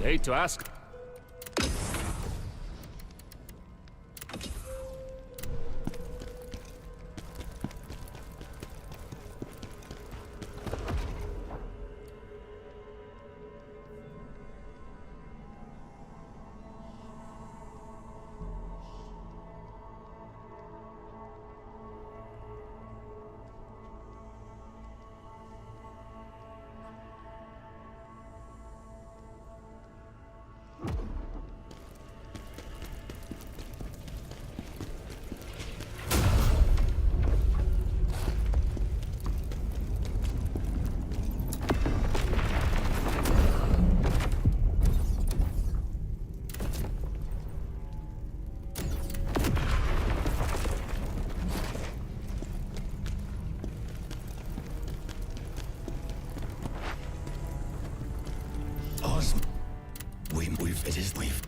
I'd hate to ask. We've.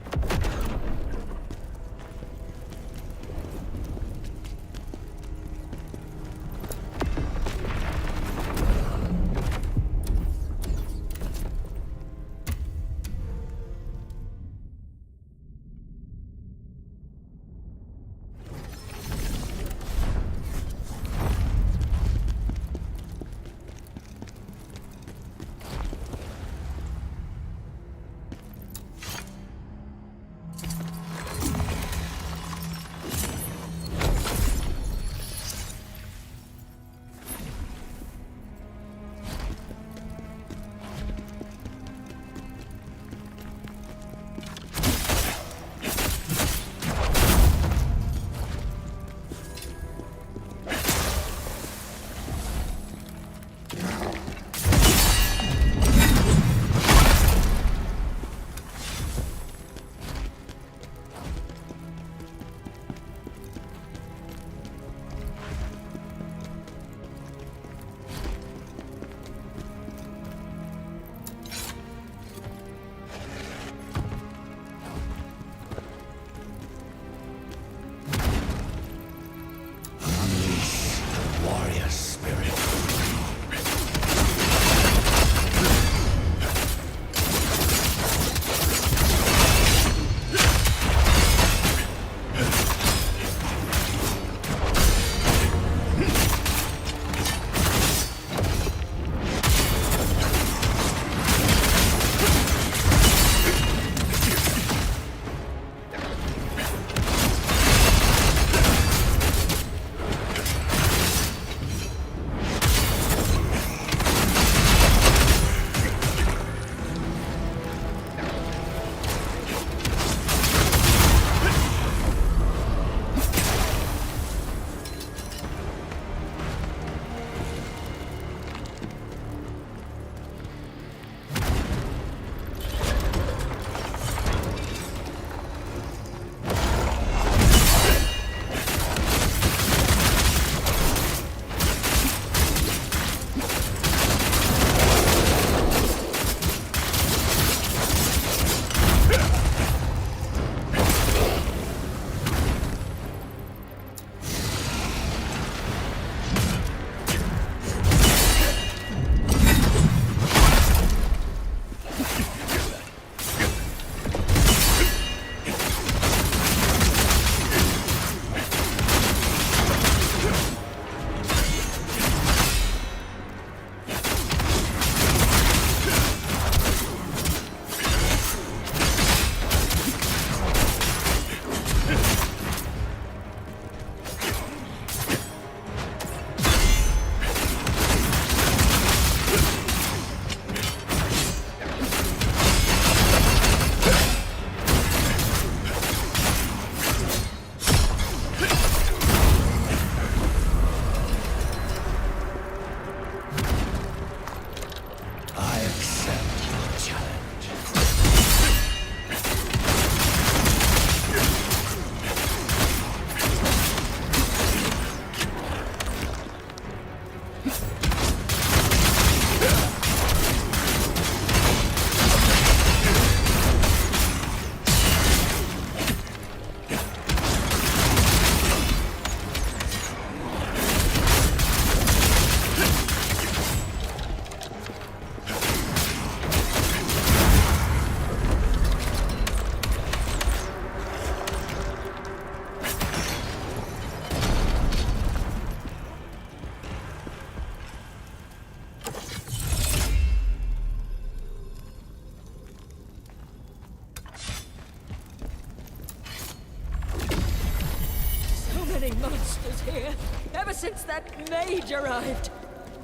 monsters here. Ever since that mage arrived.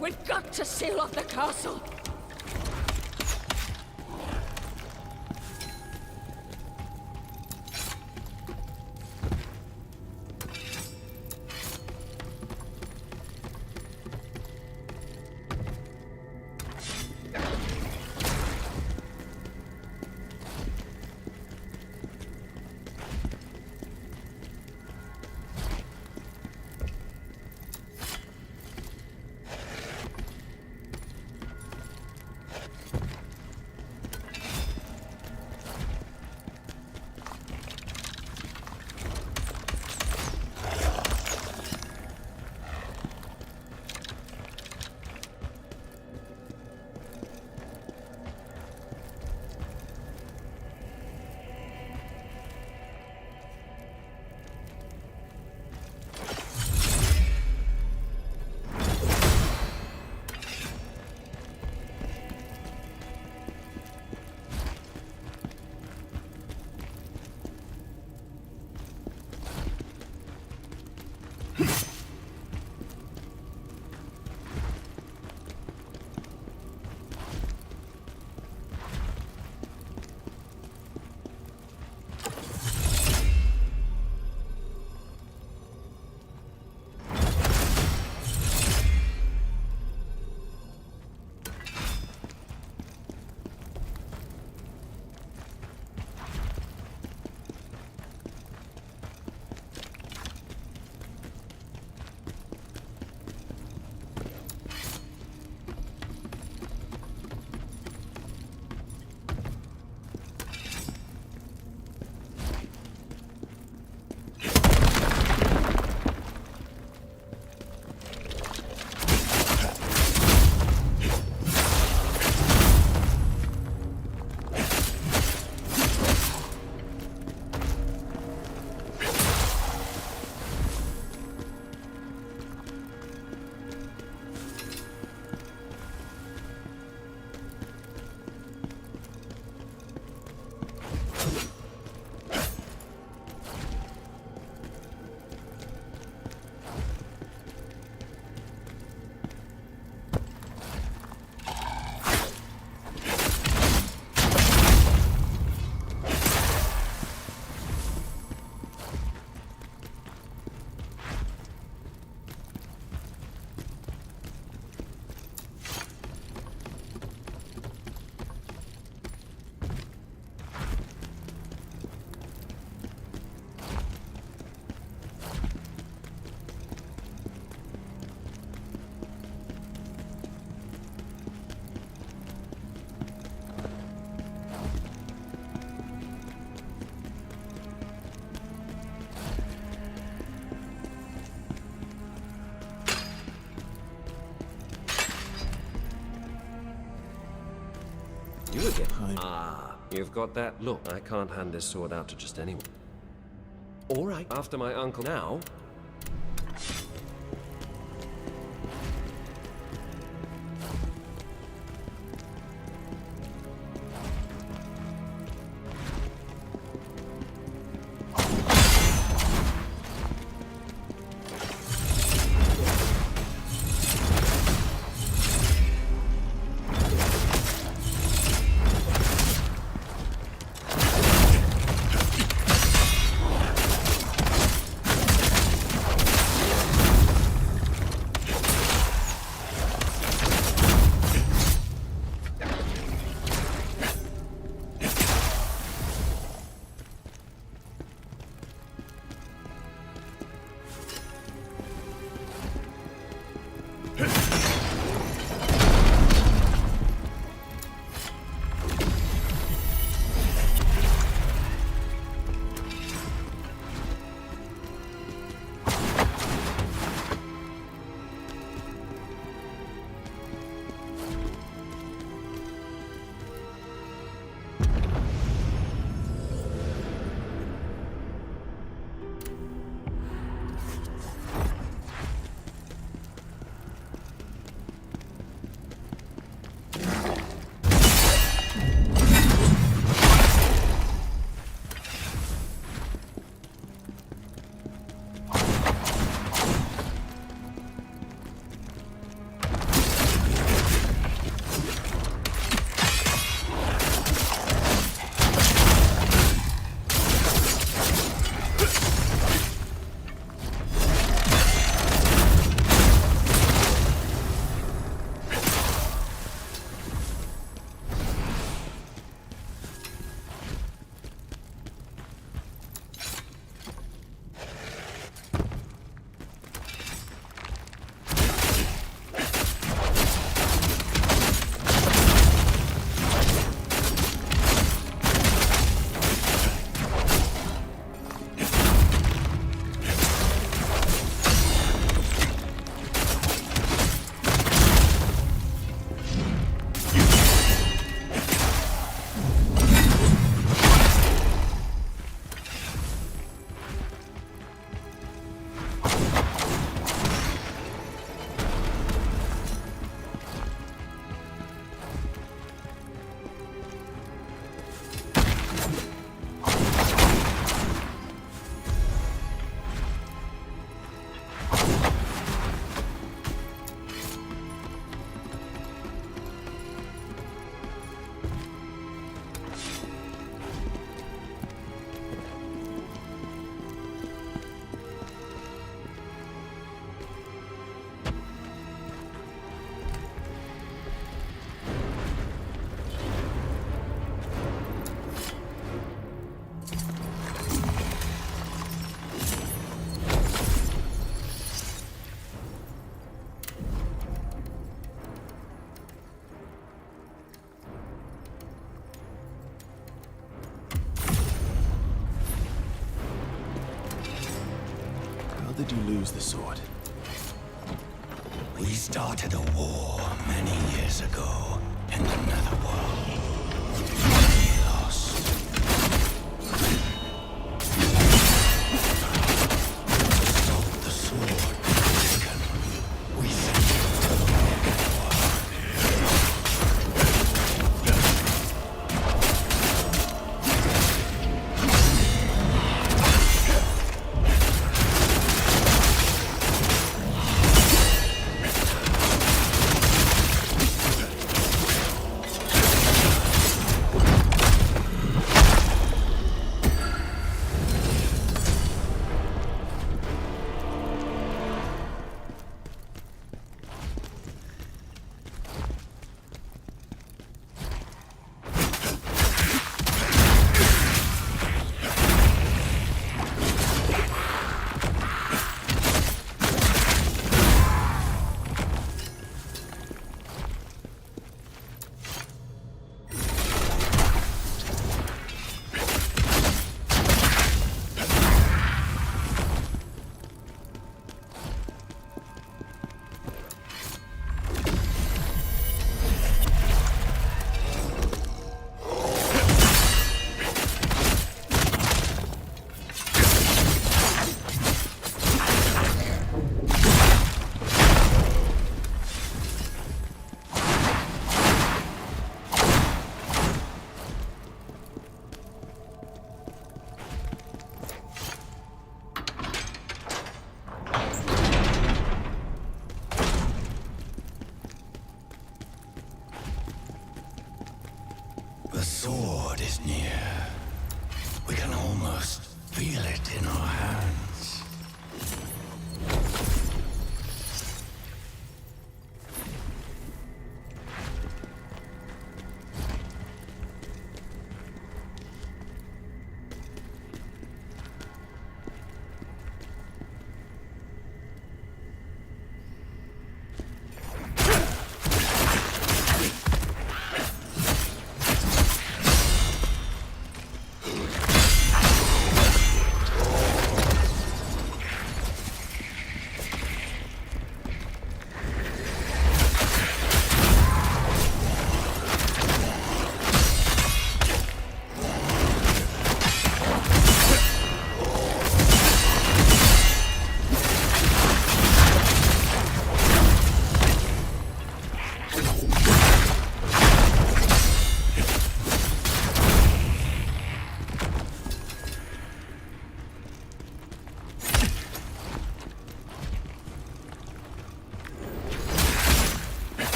We've got to seal off the castle. You again? Ah, you've got that look. I can't hand this sword out to just anyone. All right. After my uncle now. did you lose the sword? We started a war many years ago in the Netherworld. We lost. To stop the sword taken, we sent it to the Wicked The sword is near. We can almost feel it in our hands.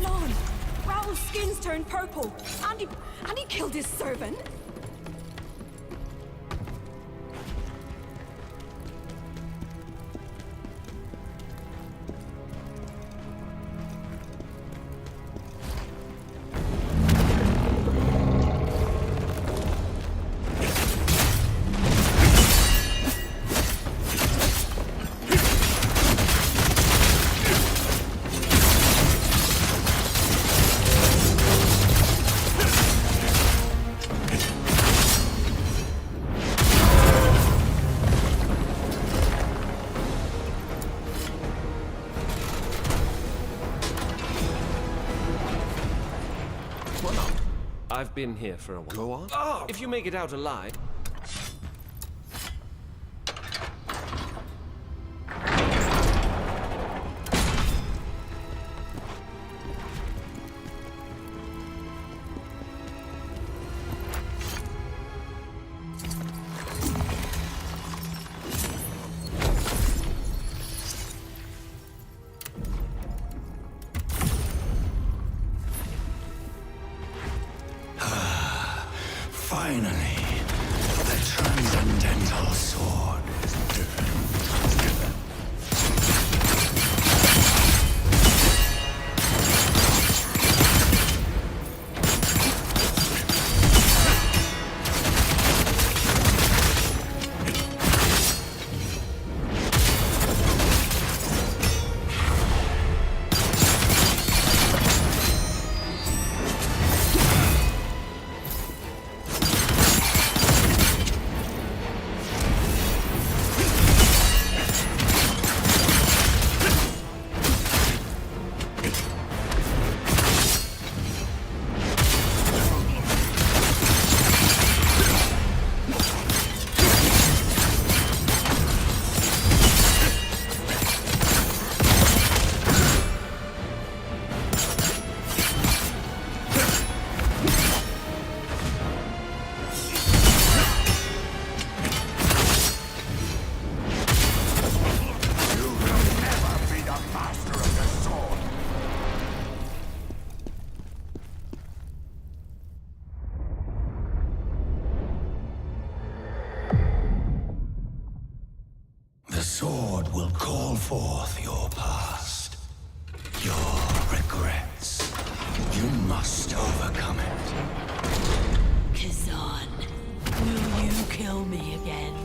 going on? Raoul's skin's turned purple, and he killed his servant? I've been here for a while. Go on. Oh, if you make it out alive. Finally, the transcendental sword. The sword will call forth your past, your regrets. You must overcome it. Khazan, will you kill me again?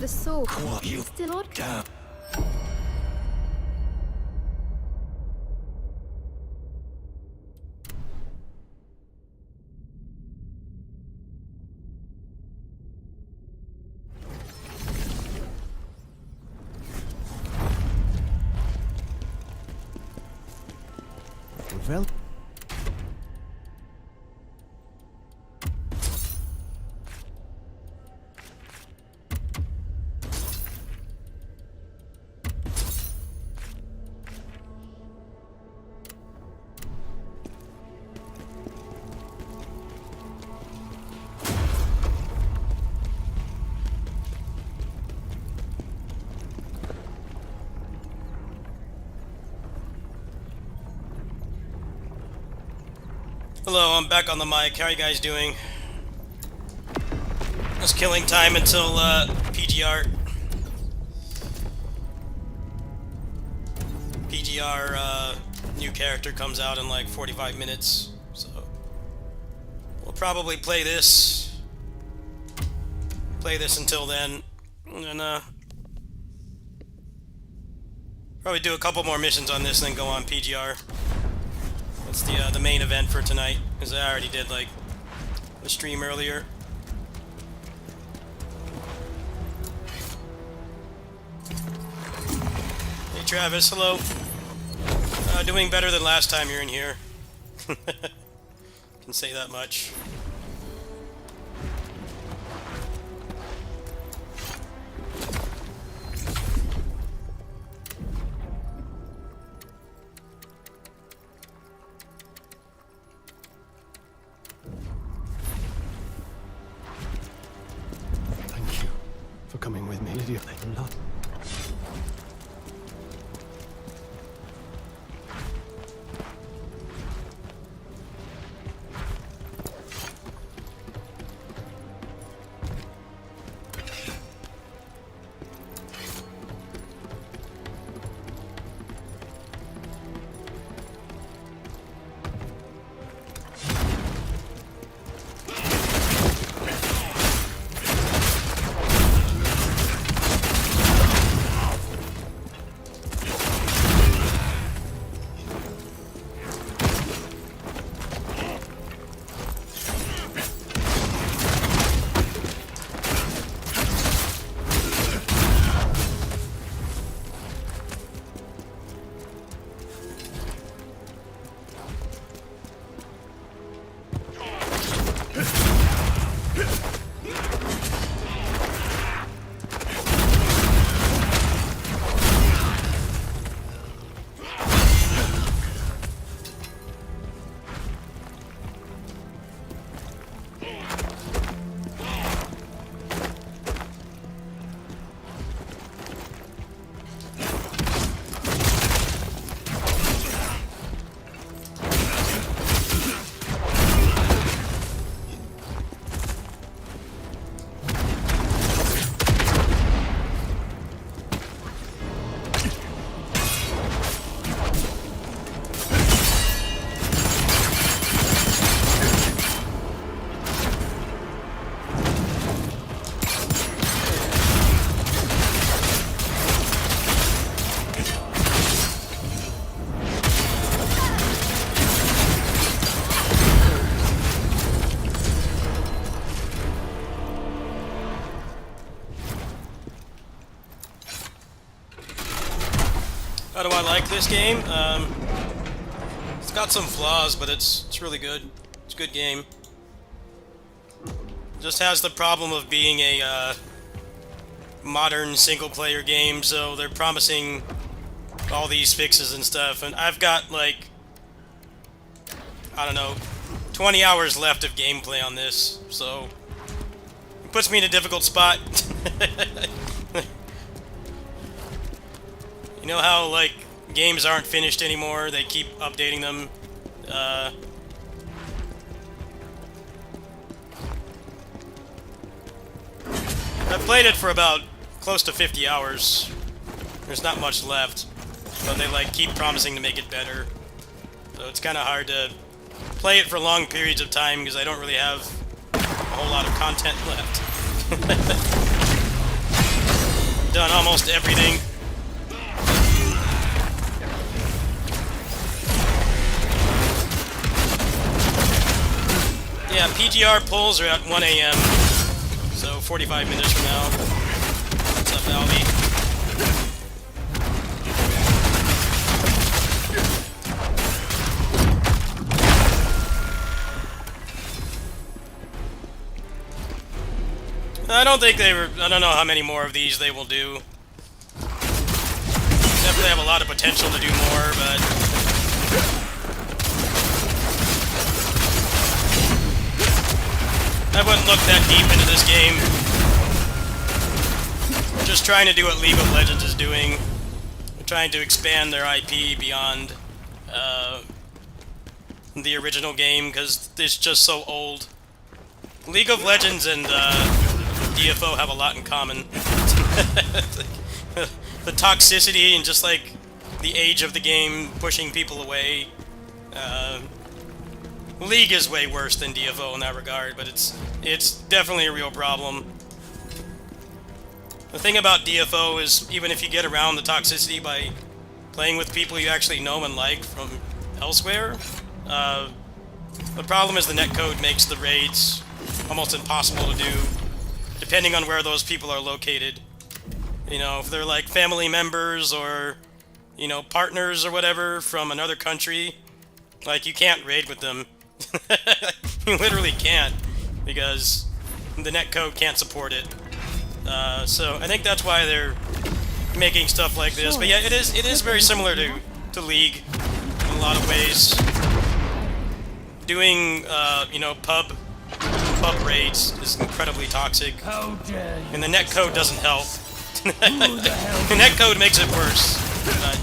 soap. What you Still on? down? Well. Hello, I'm back on the mic. How are you guys doing? Just killing time until PGR. New character comes out in like 45 minutes, so we'll probably play this until then, and probably do a couple more missions on this and then go on PGR. That's the main event for tonight, because I already did like the stream earlier. Hey Travis, hello. Doing better than last time you're in here. Can say that much. Thank you for coming with me, Lydia. A lot. How do I like this game? It's got some flaws, but it's really good. It's a good game. Just has the problem of being a modern single-player game, so they're promising all these fixes and stuff, and I've got like, I don't know, 20 hours left of gameplay on this, so it puts me in a difficult spot. You know how, like, games aren't finished anymore, they keep updating them. I've played it for about close to 50 hours. There's not much left, but they, like, keep promising to make it better. So it's kind of hard to play it for long periods of time, because I don't really have a whole lot of content left. on almost everything. Yeah, PGR polls are at 1 AM, so 45 minutes from now. What's up, Albie? I don't think they were. I don't know how many more of these they will do. Definitely have a lot of potential to do more, but I wouldn't look that deep into this game. Just trying to do what League of Legends is doing. They're trying to expand their IP beyond the original game because it's just so old. League of Legends and DFO have a lot in common. The toxicity and just like the age of the game pushing people away. League is way worse than DFO in that regard, but it's definitely a real problem. The thing about DFO is even if you get around the toxicity by playing with people you actually know and like from elsewhere, the problem is the netcode makes the raids almost impossible to do, depending on where those people are located. You know, if they're like family members or, you know, partners or whatever from another country, like you can't raid with them. You literally can't, because the netcode can't support it. So I think that's why they're making stuff like this. But yeah, it is very similar to League in a lot of ways. Doing you know, pub raids is incredibly toxic, and the netcode doesn't help. The netcode makes it worse. But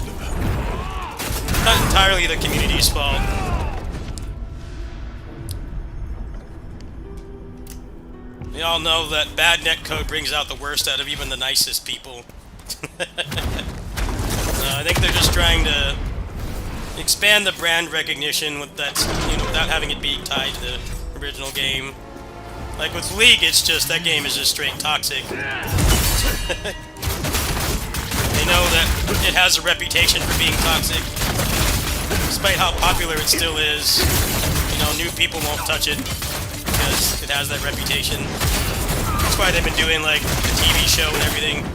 not entirely the community's fault. We all know that bad netcode brings out the worst out of even the nicest people. I think they're just trying to expand the brand recognition with that, you know, without having it be tied to the original game. Like with League, it's just that game is just straight toxic. They know that it has a reputation for being toxic, despite how popular it still is. You know, new people won't touch it because it has that reputation. That's why they've been doing like the TV show and everything.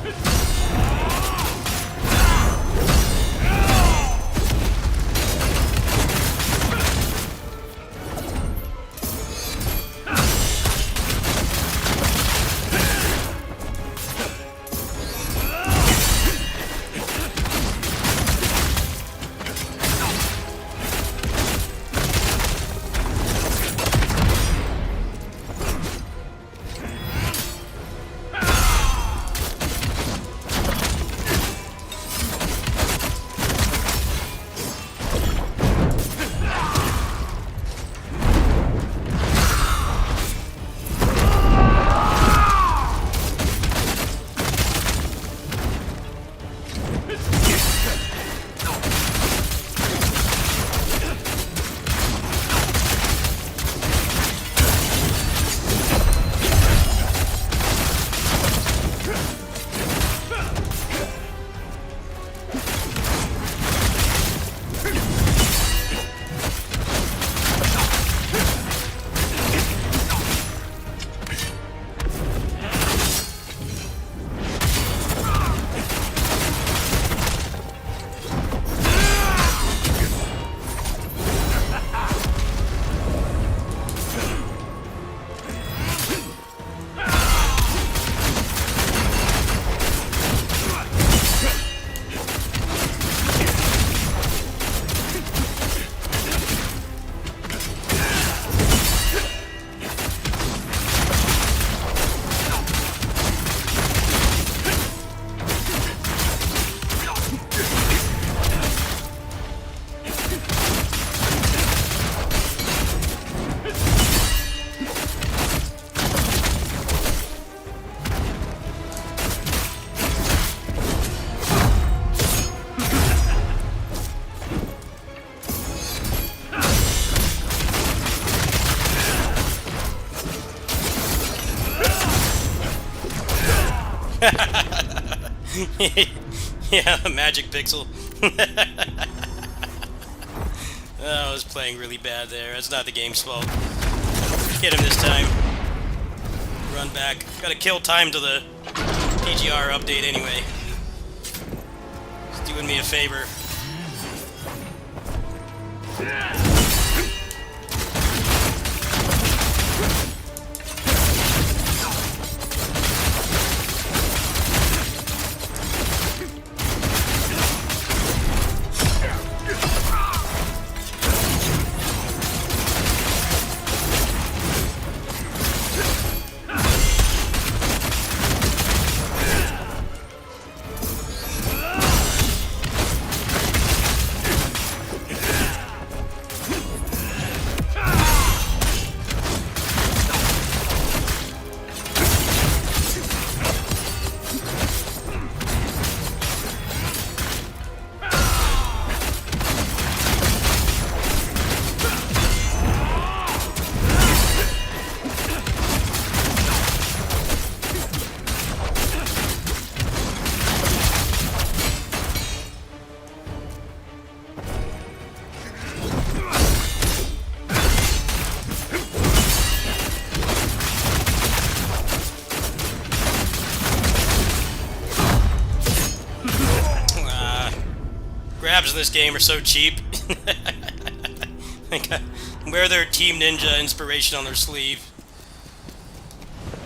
Yeah, magic pixel. Oh, I was playing really bad there. That's not the game's fault. Hit him this time. Run back. Gotta kill time to the PGR update anyway. It's doing me a favor. Grabs in this game are so cheap. Like, wear their Team Ninja inspiration on their sleeve.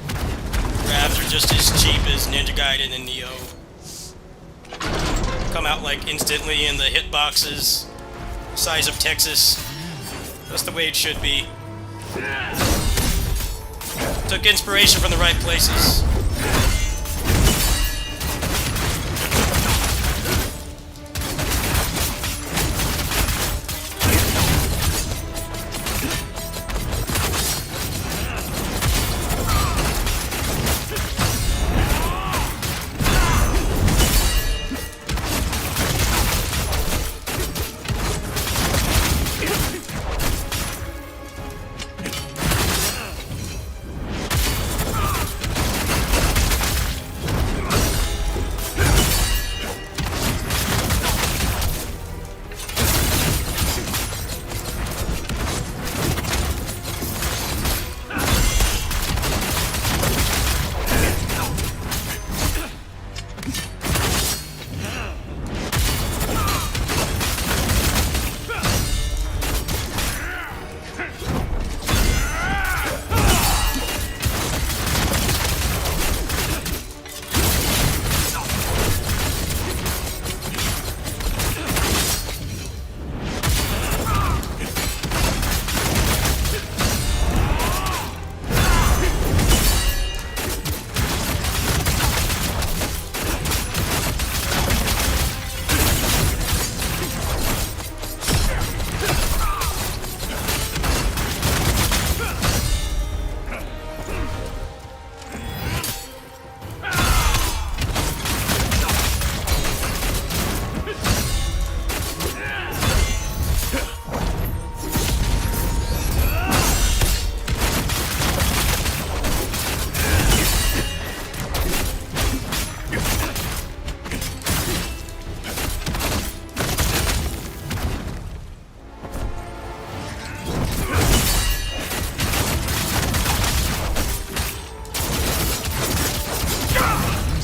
Grabs are just as cheap as Ninja Gaiden and Neo. Come out like instantly in the hitboxes, size of Texas. That's the way it should be. Took inspiration from the right places.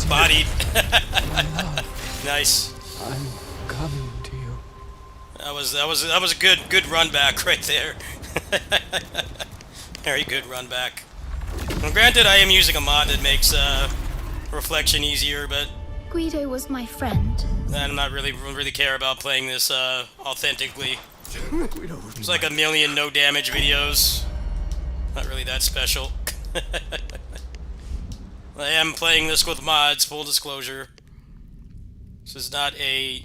Bodied. Nice. I'm coming to you. That was a good run back right there. Very good run back. Well, granted, I am using a mod that makes reflection easier, but Guido was my friend. I'm not really care about playing this authentically. It's like a million no damage videos. Not really that special. I am playing this with mods, full disclosure. This is not a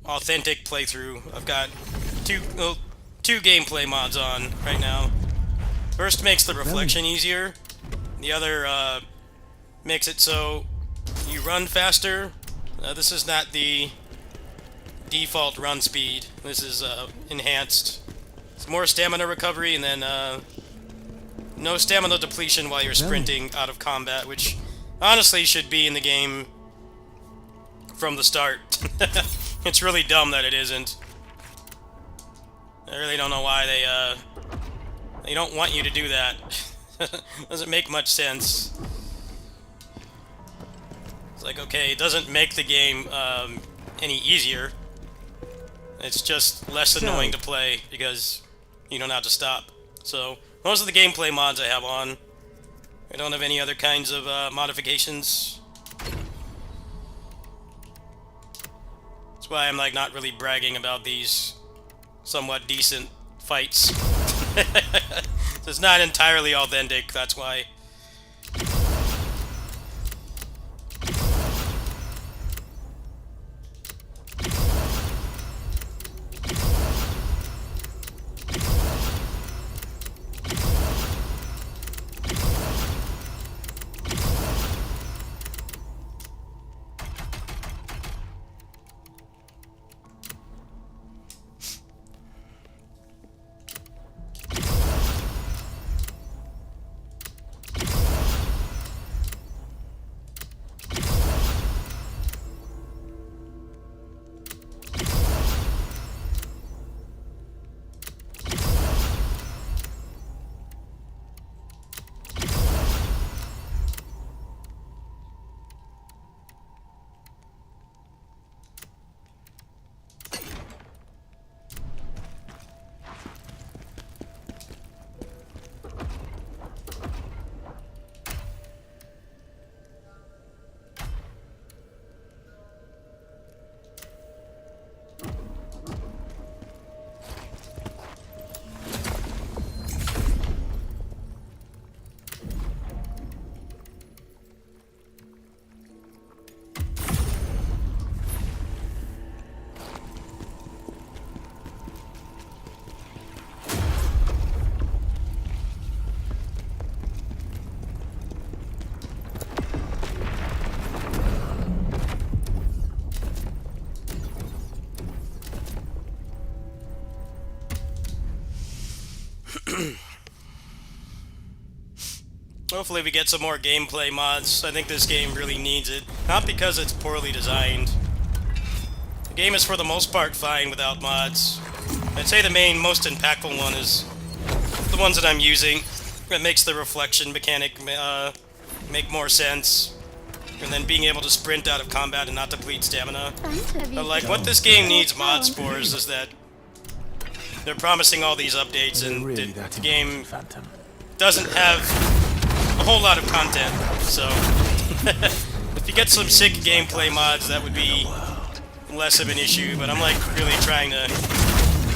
authentic playthrough. I've got two gameplay mods on right now. First makes the reflection easier. The other makes it so you run faster. This is not the default run speed. This is enhanced. It's more stamina recovery, and then no stamina depletion while you're sprinting out of combat, which honestly should be in the game from the start. It's really dumb that it isn't. I really don't know why they don't want you to do that. Doesn't make much sense. It's like, okay, it doesn't make the game any easier. It's just less annoying to play because you don't have to stop. So most of the gameplay mods I have on, I don't have any other kinds of modifications. That's why I'm like not really bragging about these somewhat decent fights. It's not entirely authentic, that's why. Hopefully we get some more gameplay mods. I think this game really needs it. Not because it's poorly designed. The game is for the most part fine without mods. I'd say the most impactful one is the ones that I'm using. That makes the reflection mechanic make more sense. And then being able to sprint out of combat and not deplete stamina. But like, what this game needs mods for is that they're promising all these updates and the game doesn't have a whole lot of content, so if you get some sick gameplay mods, that would be less of an issue, but I'm like really trying to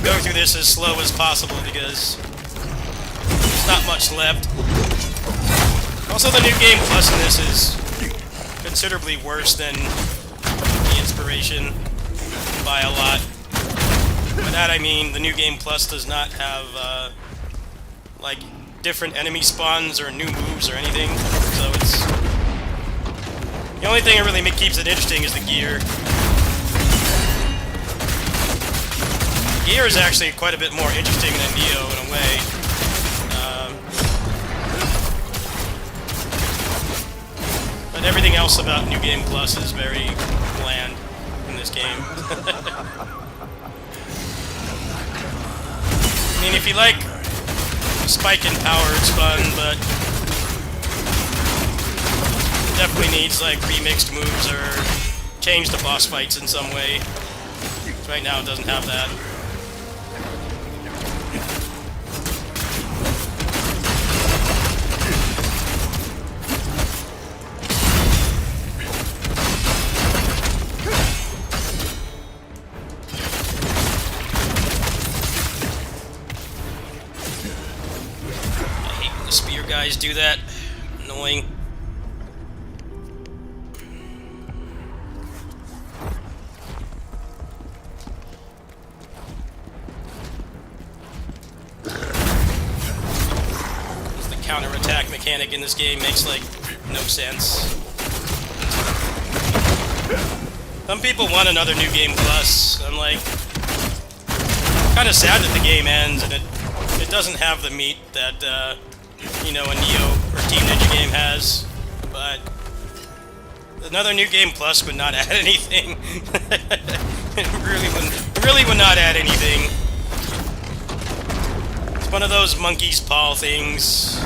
go through this as slow as possible because there's not much left. Also, the new game plus in this is considerably worse than the inspiration by a lot. By that I mean the new game plus does not have like different enemy spawns or new moves or anything, so it's the only thing that really keeps it interesting is the gear. Gear is actually quite a bit more interesting than Neo in a way. But everything else about New Game Plus is very bland in this game. I mean, if you like spike in power, it's fun, but definitely needs like remixed moves or change the boss fights in some way. Right now it doesn't have that. Guys do that. Annoying. The counter-attack mechanic in this game makes like no sense. Some people want another New Game Plus. I'm like kind of sad that the game ends and it doesn't have the meat that you know, a Neo or Team Ninja game has, but Another New Game Plus would not add anything. It really would not add anything. It's one of those monkey's paw things.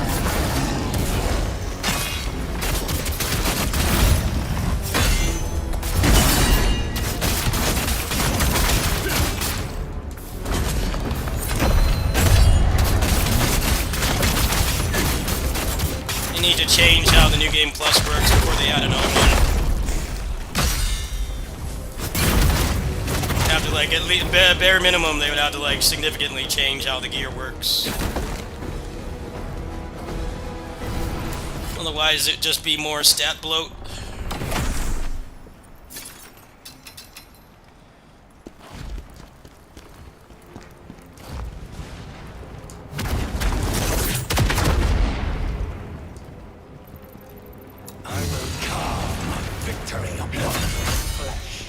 You need to change how the New Game Plus works before they add another one. Have to, like, at least bare minimum, they would have to, like, significantly change how the gear works. Otherwise, it'd just be more stat bloat. I will carve victory upon your flesh.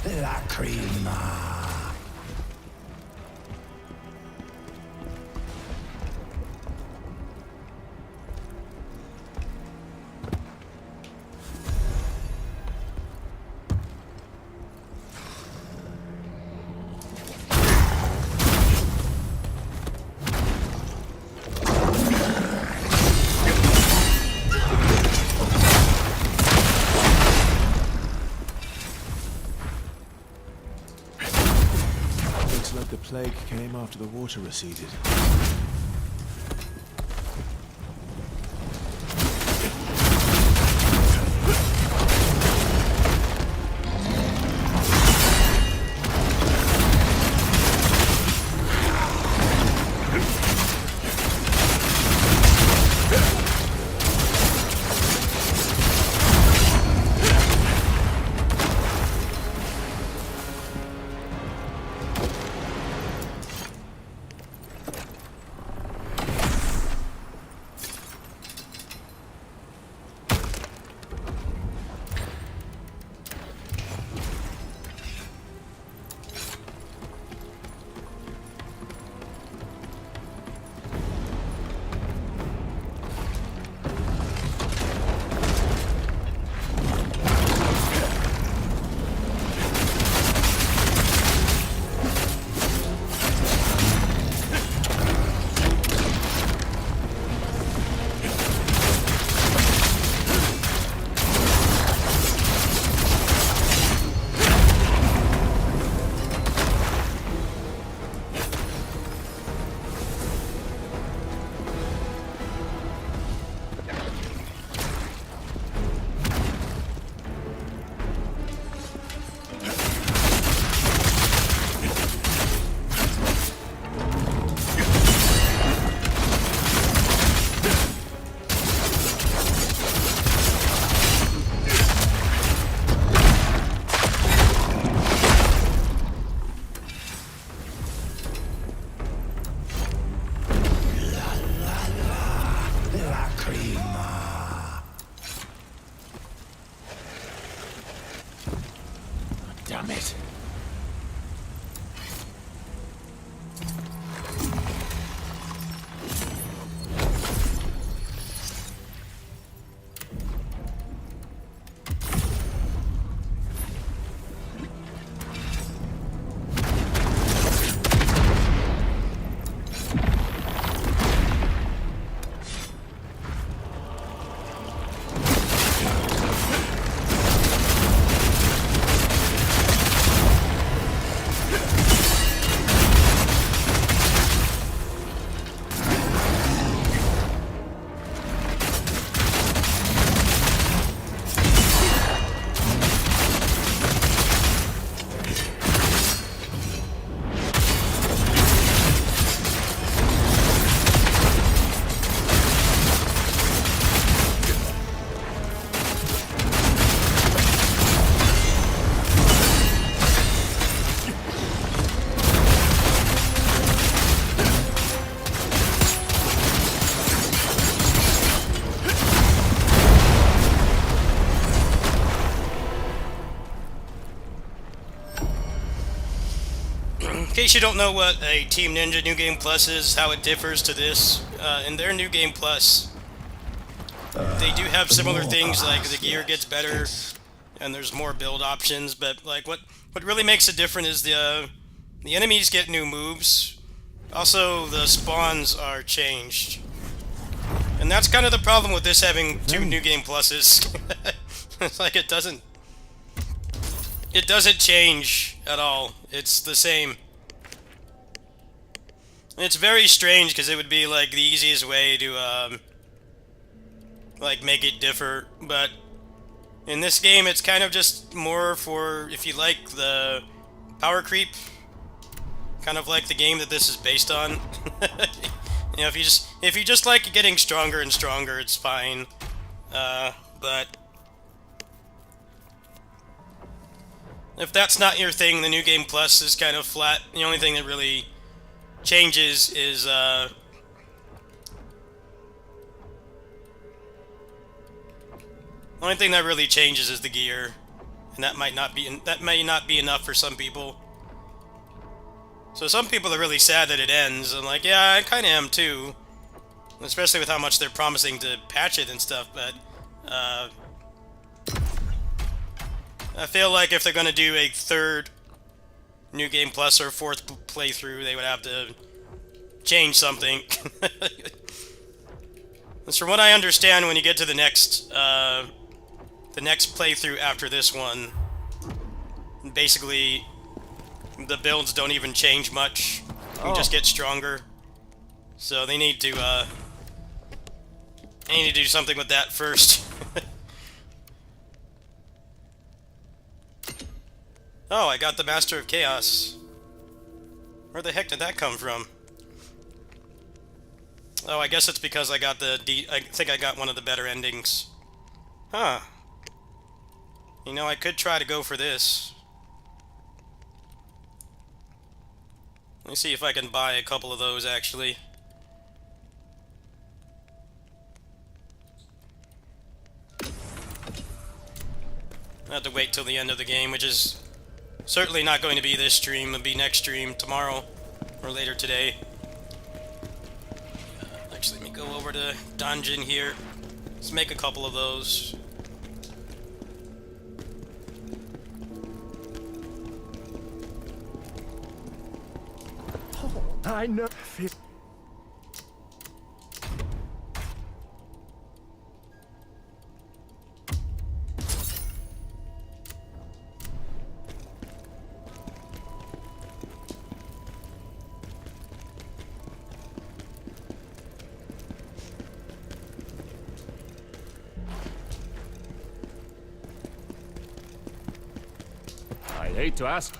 Lacrima. Looks like the plague came after the water receded. In case you don't know what a Team Ninja New Game Plus is, how it differs to this, in their New Game Plus, they do have similar things, like the gear gets better, and there's more build options, but like what really makes it different is the enemies get new moves. Also, the spawns are changed. And that's kind of the problem with this having two New Game Pluses. It's like it doesn't change at all. It's the same. It's very strange because it would be like the easiest way to like make it differ, but in this game it's kind of just more for if you like the power creep, kind of like the game that this is based on. You know, if you just like getting stronger and stronger, it's fine. But if that's not your thing, the New Game Plus is kind of flat. The only thing that really changes is the only thing that really changes is the gear, and that may not be enough for some people. So some people are really sad that it ends. I'm like, yeah, I kind of am too, especially with how much they're promising to patch it and stuff. But I feel like if they're going to do a third New Game Plus or fourth playthrough, they would have to change something. Because from what I understand, when you get to the next playthrough after this one, basically the builds don't even change much. You just get stronger. So they need to do something with that first. Oh, I got the Master of Chaos. Where the heck did that come from? Oh, I guess it's because I got I think I got one of the better endings. Huh. You know, I could try to go for this. Let me see if I can buy a couple of those, actually. I have to wait till the end of the game, which is certainly not going to be this stream. It'll be next stream tomorrow or later today. Actually, let me go over to Dungeon here. Let's make a couple of those. I know. I hate to ask.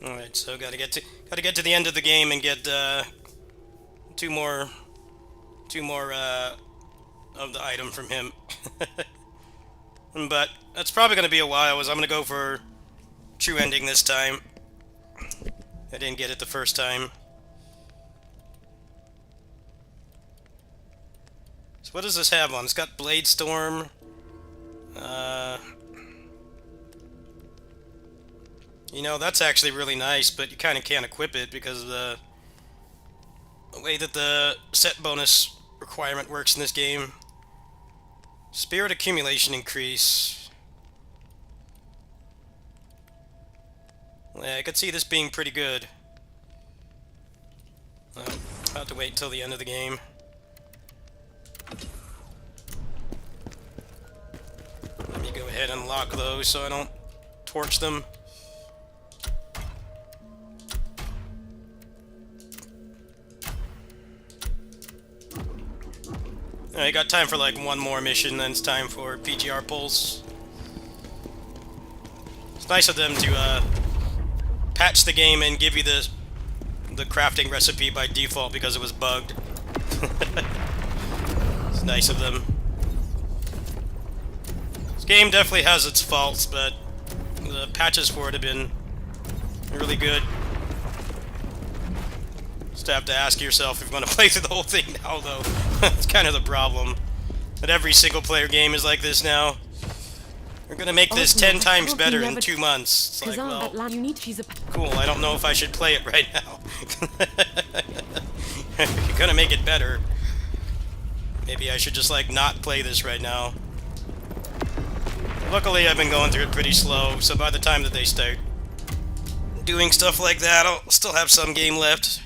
Alright, so gotta get to the end of the game and get two more of the item from him. But that's probably going to be a while, as I'm going to go for true ending this time. I didn't get it the first time. So what does this have on? It's got Blade Storm. You know, that's actually really nice, but you kind of can't equip it because of the way that the set bonus requirement works in this game. Spirit accumulation increase. Yeah, I could see this being pretty good. Well, I'll have to wait until the end of the game. Let me go ahead and lock those so I don't torch them. I got time for like one more mission, then it's time for PGR pulls. It's nice of them to patch the game and give you the crafting recipe by default because it was bugged. It's nice of them. This game definitely has its faults, but the patches for it have been really good. Just have to ask yourself if you want to play through the whole thing now, though. That's kind of the problem. But every single-player game is like this now. We're gonna make this 10 times better in 2 months. It's like, well, cool, I don't know if I should play it right now. If you're gonna make it better, maybe I should just, like, not play this right now. Luckily, I've been going through it pretty slow, so by the time that they start doing stuff like that, I'll still have some game left.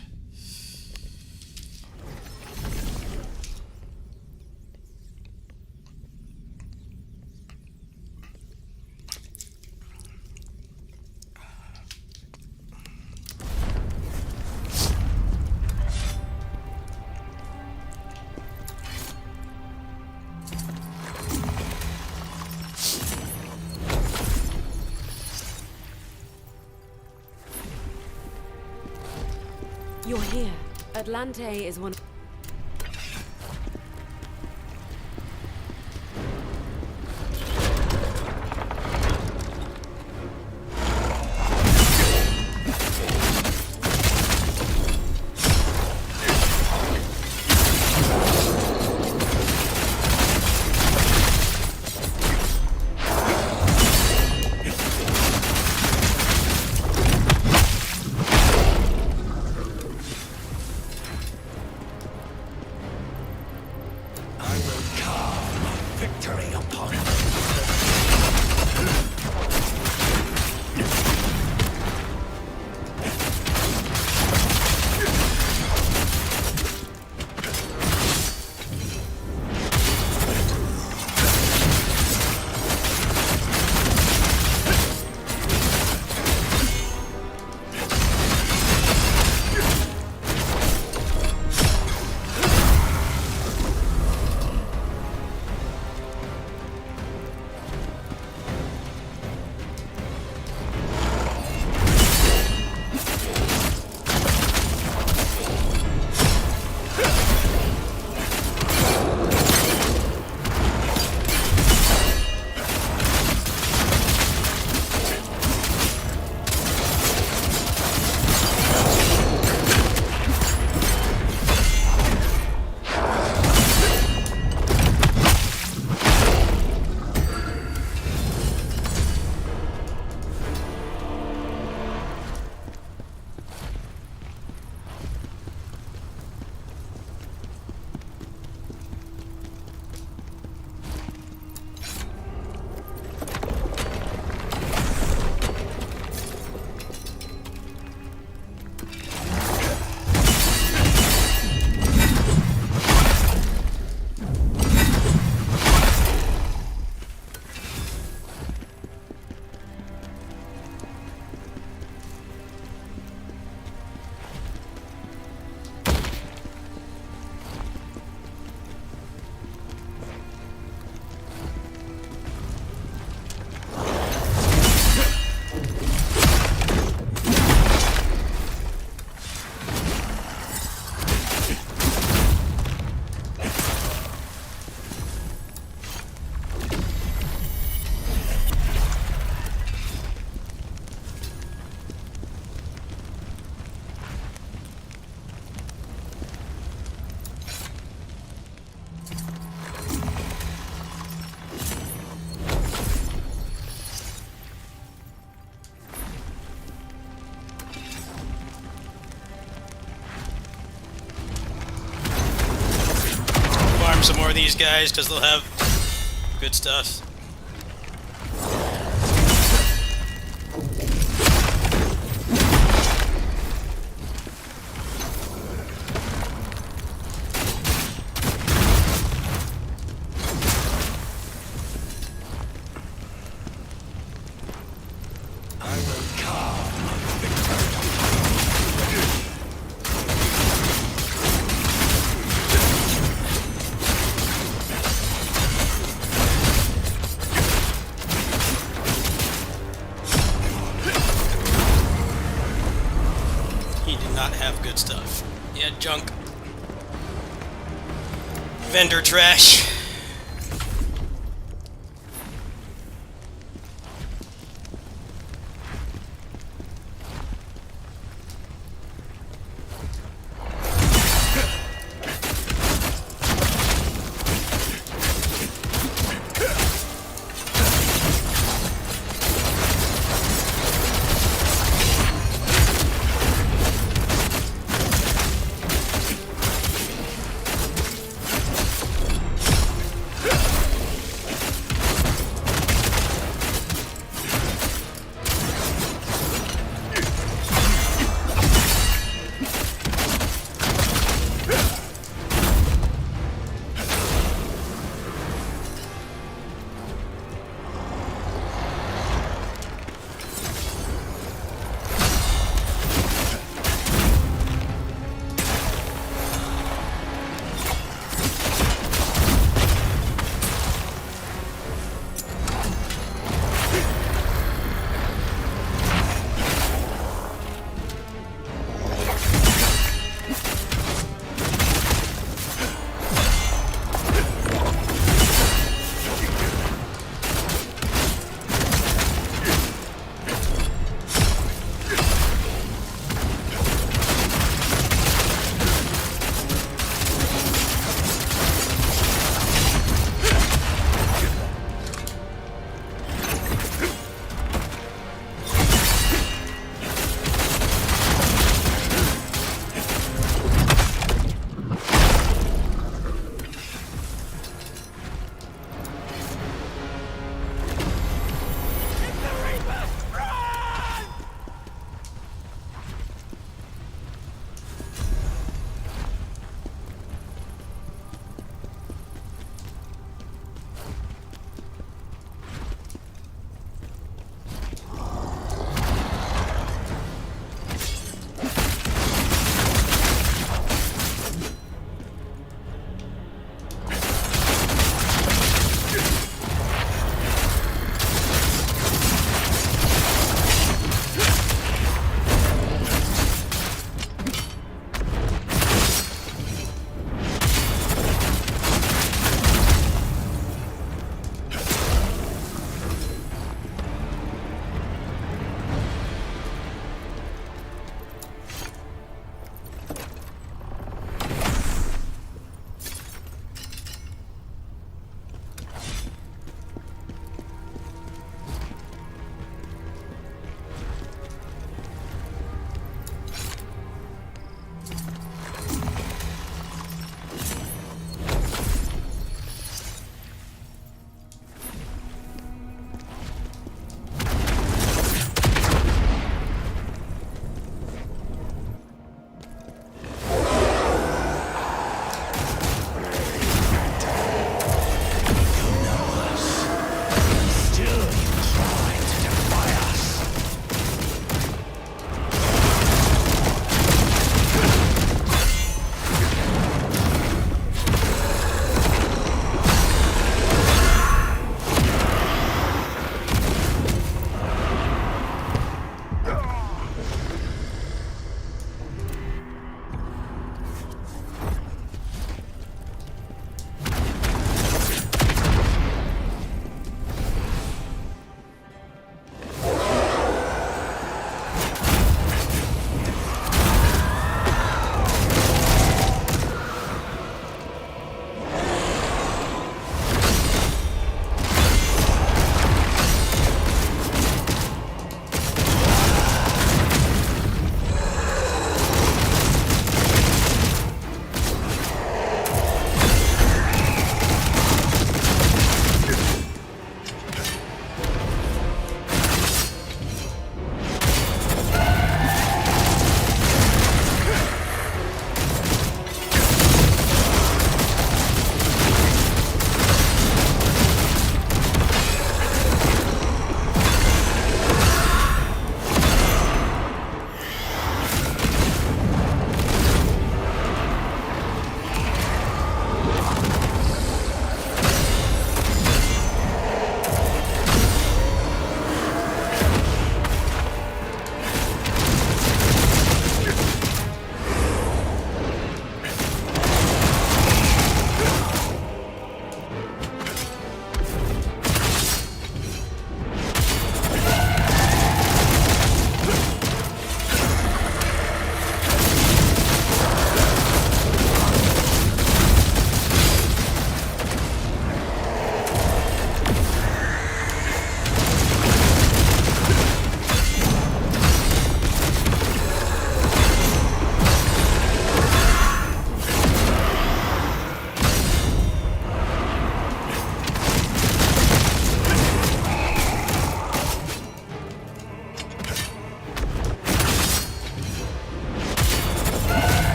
You're here. Atlante is one. these guys because they'll have good stuff. He did not have good stuff. He had junk. Vendor trash.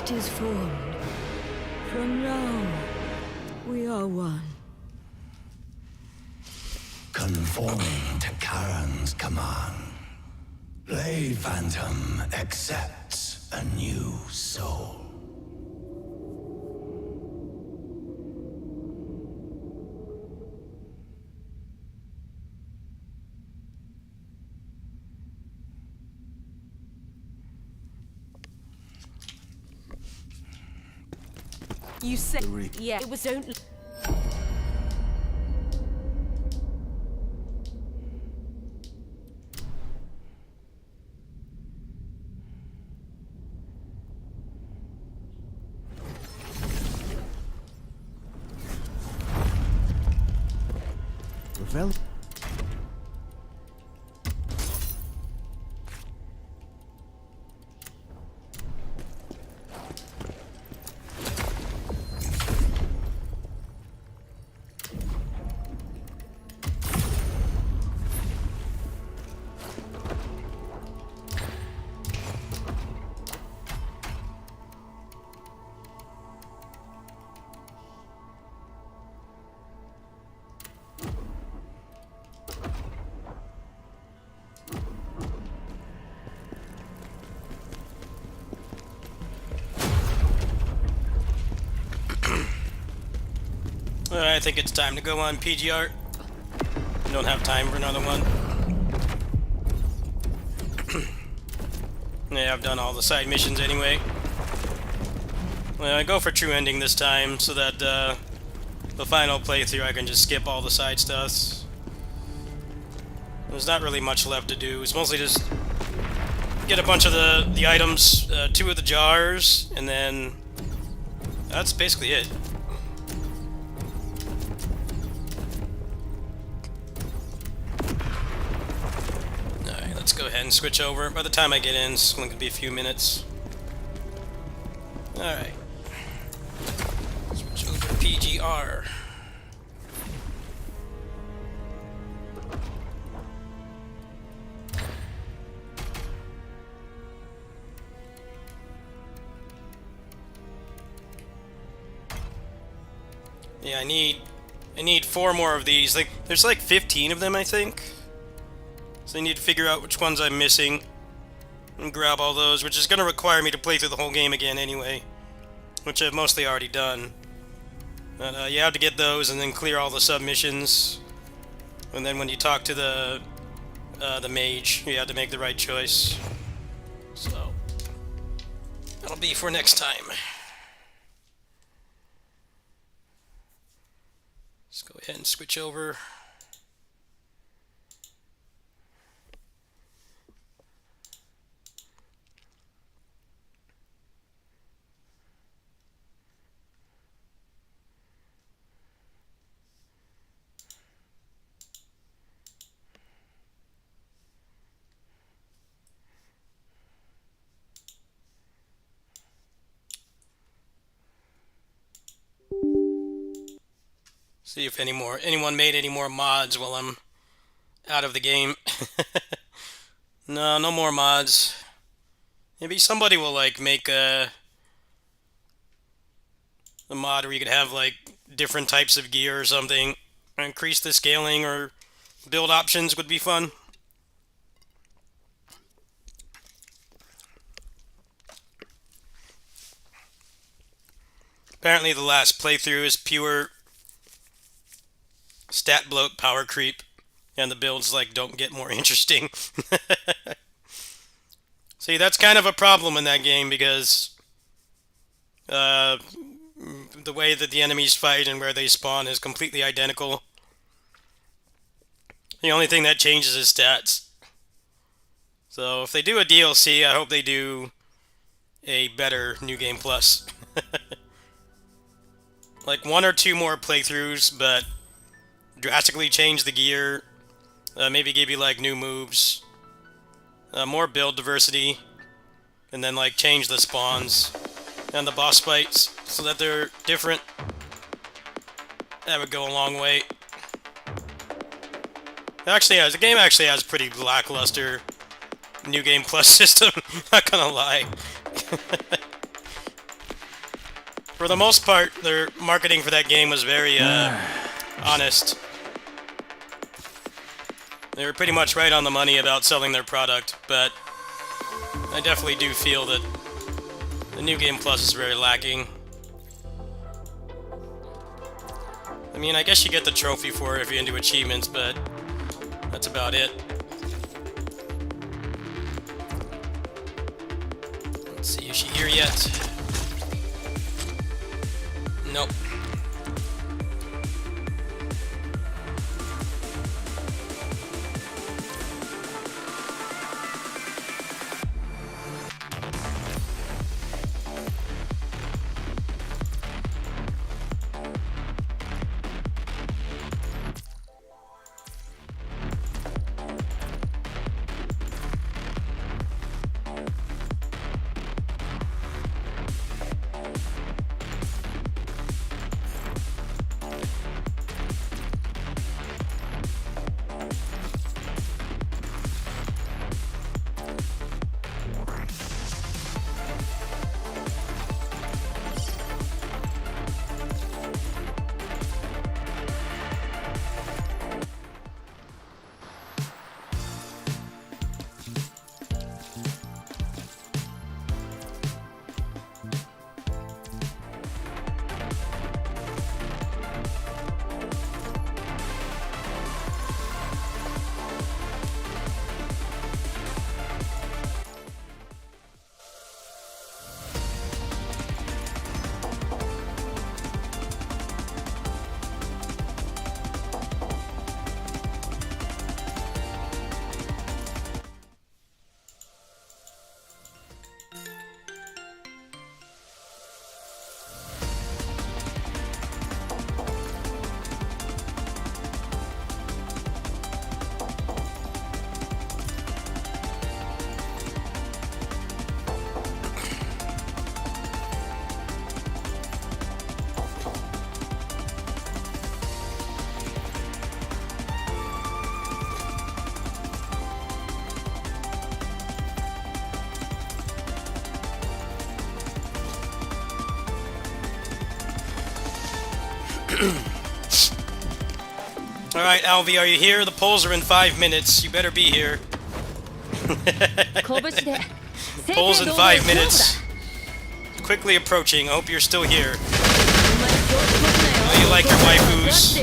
pact is formed. From now, we are one. Conforming to Charon's command, Blade Phantom accepts a new soul. You said... Yeah, it was only... Revel. I think it's time to go on PGR. Don't have time for another one. Yeah, I've done all the side missions anyway. Well, I go for true ending this time so that the final playthrough I can just skip all the side stuffs. There's not really much left to do. It's mostly just get a bunch of the items, 2 of the jars, and then that's basically it. Let's go ahead and switch over. By the time I get in, it's only going to be a few minutes. Alright. Switch over to PGR. Yeah, I need 4 more of these. Like, there's like 15 of them, I think. So I need to figure out which ones I'm missing and grab all those, which is going to require me to play through the whole game again anyway, which I've mostly already done. But you have to get those and then clear all the submissions, and then when you talk to the mage, you have to make the right choice. So that'll be for next time. Let's go ahead and switch over. See if anyone made any more mods while I'm out of the game. No more mods. Maybe somebody will like make a mod where you could have like different types of gear or something. Increase the scaling or build options would be fun. Apparently the last playthrough is pure stat bloat power creep, and the builds like don't get more interesting. See, that's kind of a problem in that game because the way that the enemies fight and where they spawn is completely identical. The only thing that changes is stats. So if they do a DLC, I hope they do a better New Game Plus. Like 1 or 2 more playthroughs, but drastically change the gear, maybe give you like new moves, more build diversity, and then like change the spawns and the boss fights so that they're different. That would go a long way. The game actually has pretty lackluster New Game Plus system, not gonna lie. For the most part, their marketing for that game was very honest. They were pretty much right on the money about selling their product, but I definitely do feel that the New Game Plus is very lacking. I mean, I guess you get the trophy for it if you're into achievements, but that's about it. Let's see, is she here yet? Nope. Alright, Alvi, are you here? The polls are in 5 minutes. You better be here. Polls in 5 minutes. Quickly approaching. I hope you're still here. I know you like your waifus.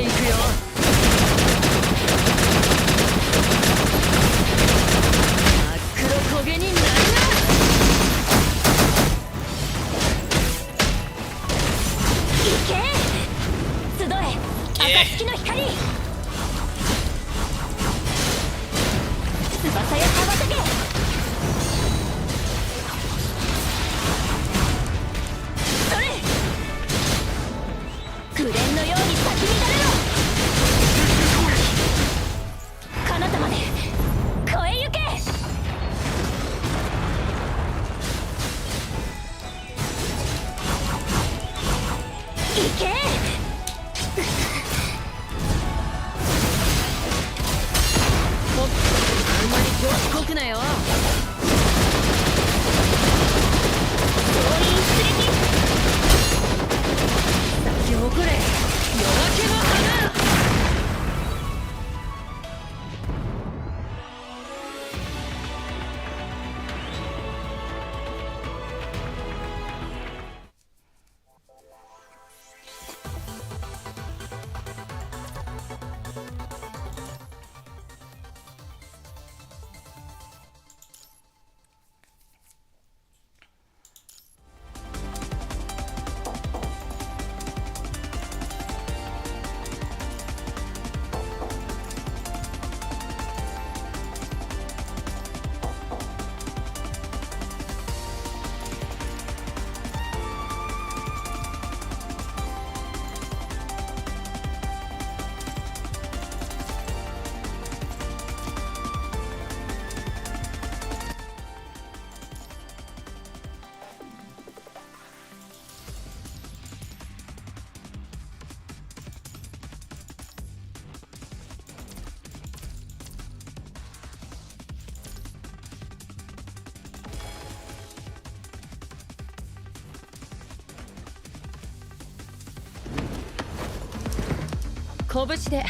拳で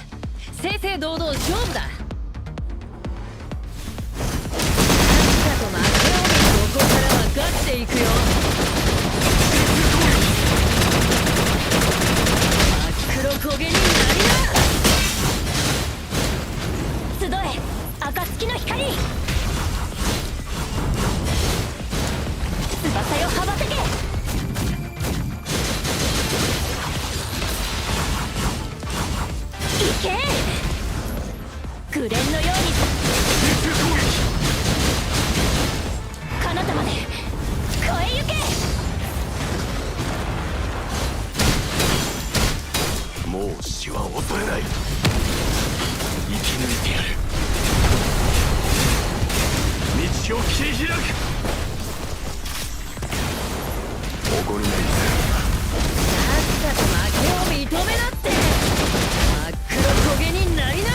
正々堂々勝負だ。さっさと負けを見、ここからはガチでいくよ。真っ黒焦げになりな。集え暁の光、翼よ羽ばたけ。行け紅蓮のように彼方まで越え行け。もう死は恐れない。生き抜いてやる。道を切り開く。おごりないぜ。さっさと負けを認めなって。真っ黒焦げになりな。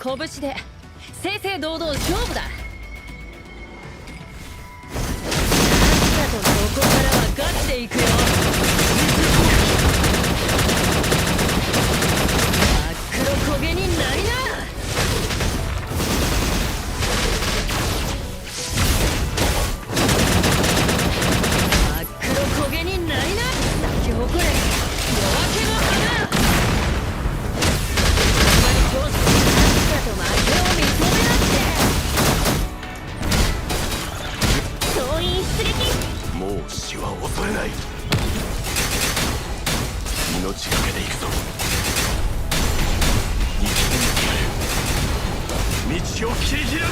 拳で正々堂々勝負だ。さっさとここからはガチでいくよ。真っ黒焦げになりな。真っ黒焦げになりな。咲き誇れ夜明けの花。負けを認めなって。総員出撃。もう死は恐れない。命がけで行くぞ。生き抜いてやる。道を切り開く。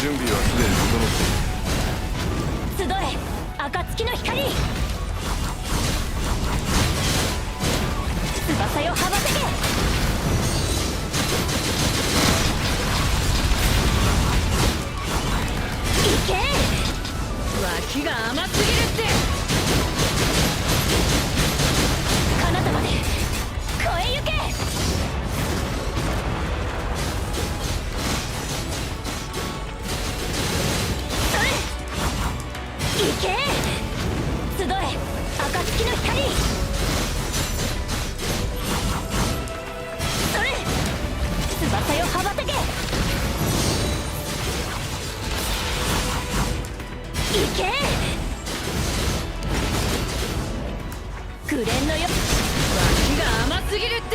準備はすでに整っている。集え暁の光、翼よ羽ばたけ。行け脇が甘すぎるって。彼方まで越え行け。それ行け集え暁の光、翼よ羽ばたけ。行け紅蓮のよ。脇が甘すぎるって。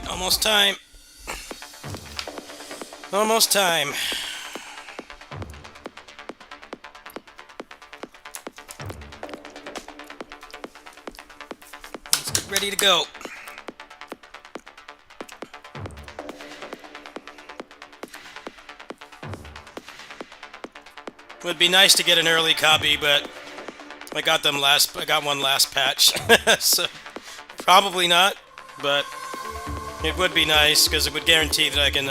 Almost time. Almost time. Let's get ready to go. Would be nice to get an early copy, but I got one last patch. So probably not, but it would be nice, because it would guarantee that I can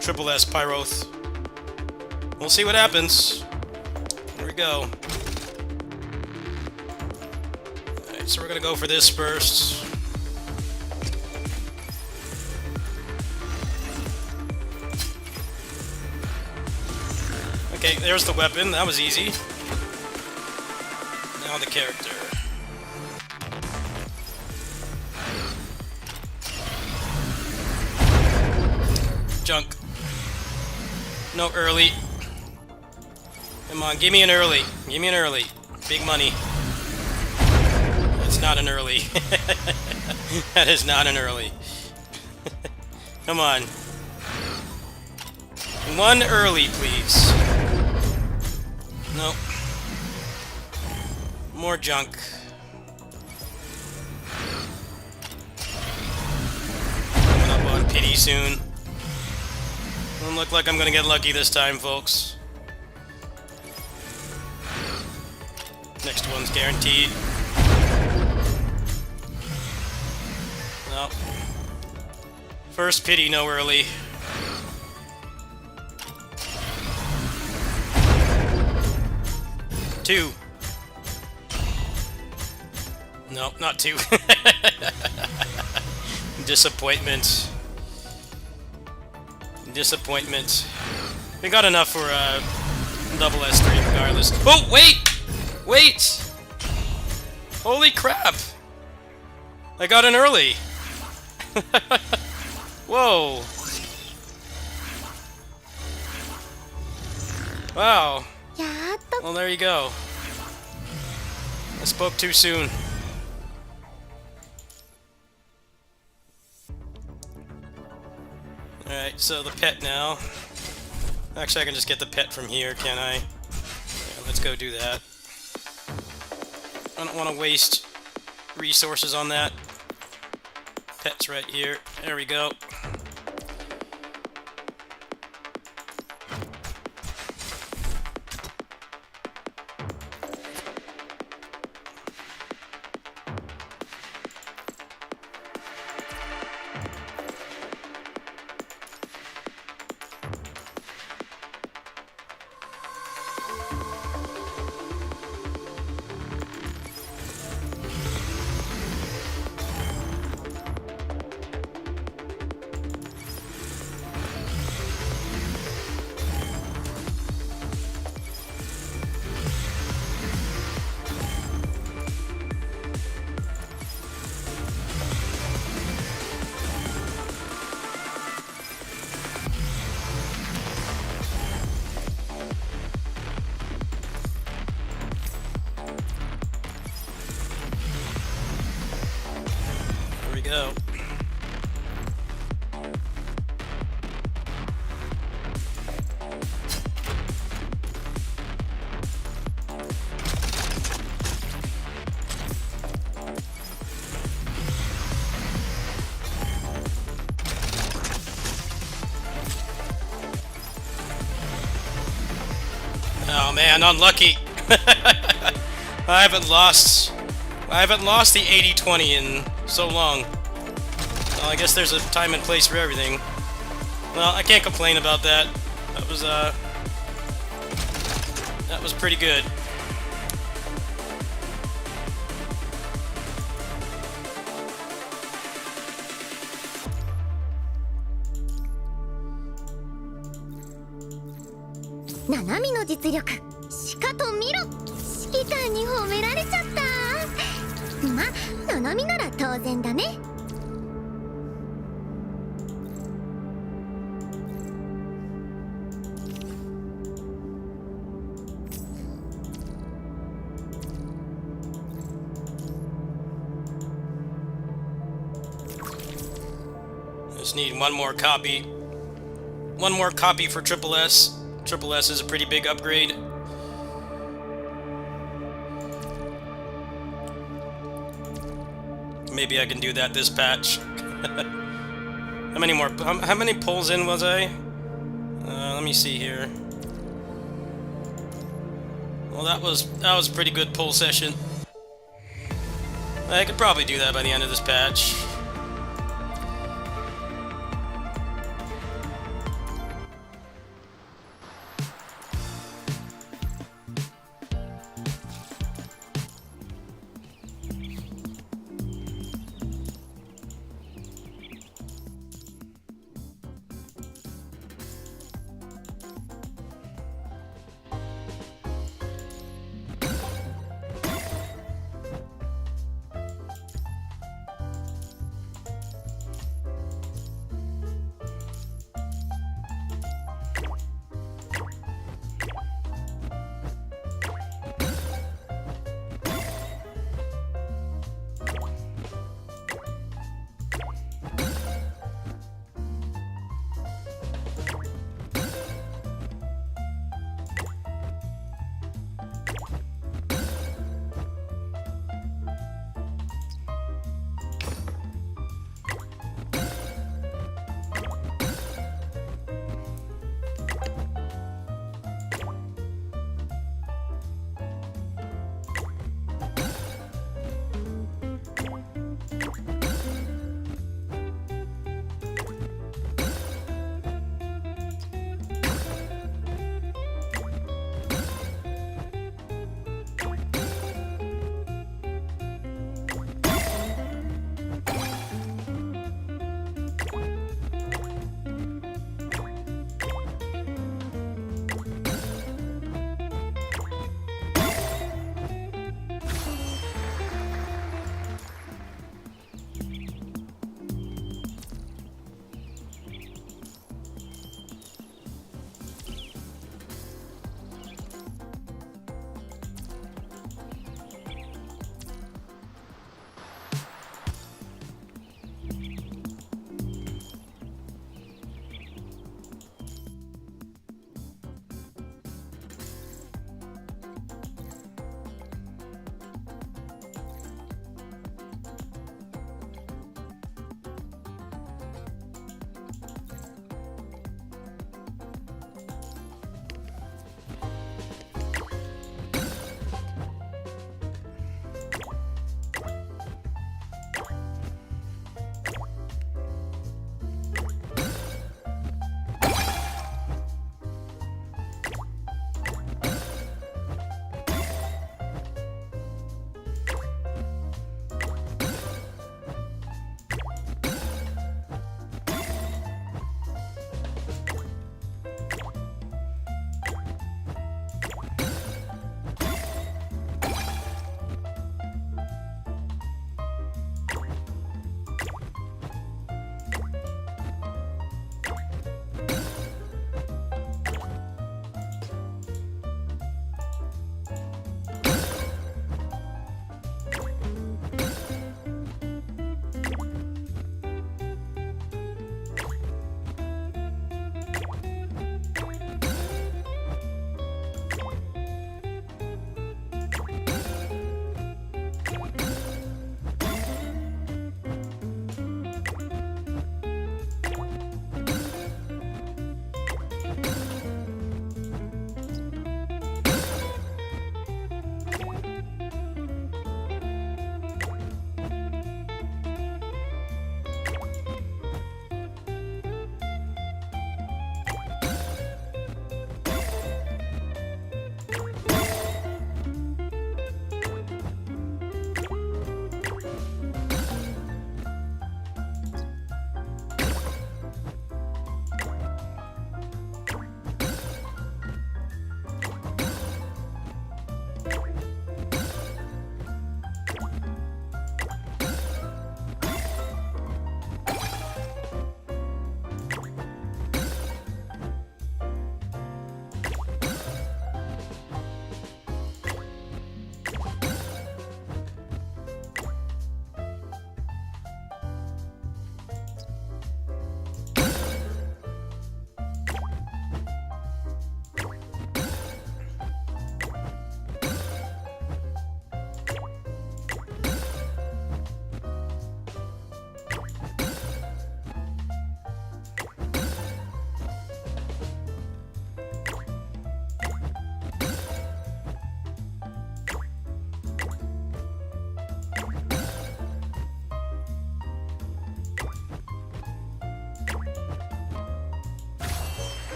triple S Pyroth. We'll see what happens. Here we go. Alright, so we're gonna go for this first. Okay, there's the weapon. That was easy. Now the character. Junk. No early. Come on, give me an early. Give me an early. Big money. It's not an early. That is not an early. Come on. One early, please. Nope. More junk. Coming up on pity soon. Doesn't look like I'm gonna get lucky this time, folks. Next one's guaranteed. No. First pity, no early. Two. No, not two. Disappointment. Disappointment. We got enough for double S3 regardless. Oh, wait! Wait! Holy crap! I got an early! Whoa! Wow. Well, there you go. I spoke too soon. Alright, so the pet now. Actually, I can just get the pet from here, can I? Yeah, let's go do that. I don't want to waste resources on that. Pet's right here. There we go. Go. Oh man, unlucky. I haven't lost the 80-20 in so long. Well, I guess there's a time and place for everything. Well, I can't complain about that. That was pretty good. Nanamiの実力しかと見ろ指揮官に褒められちゃったま、Nanamiなら当然だねJust need one more copy. One more copy for Triple S. Triple S is a pretty big upgrade. Maybe I can do that this patch. How many more? How many pulls in was I? Let me see here. Well, that was a pretty good pull session. I could probably do that by the end of this patch.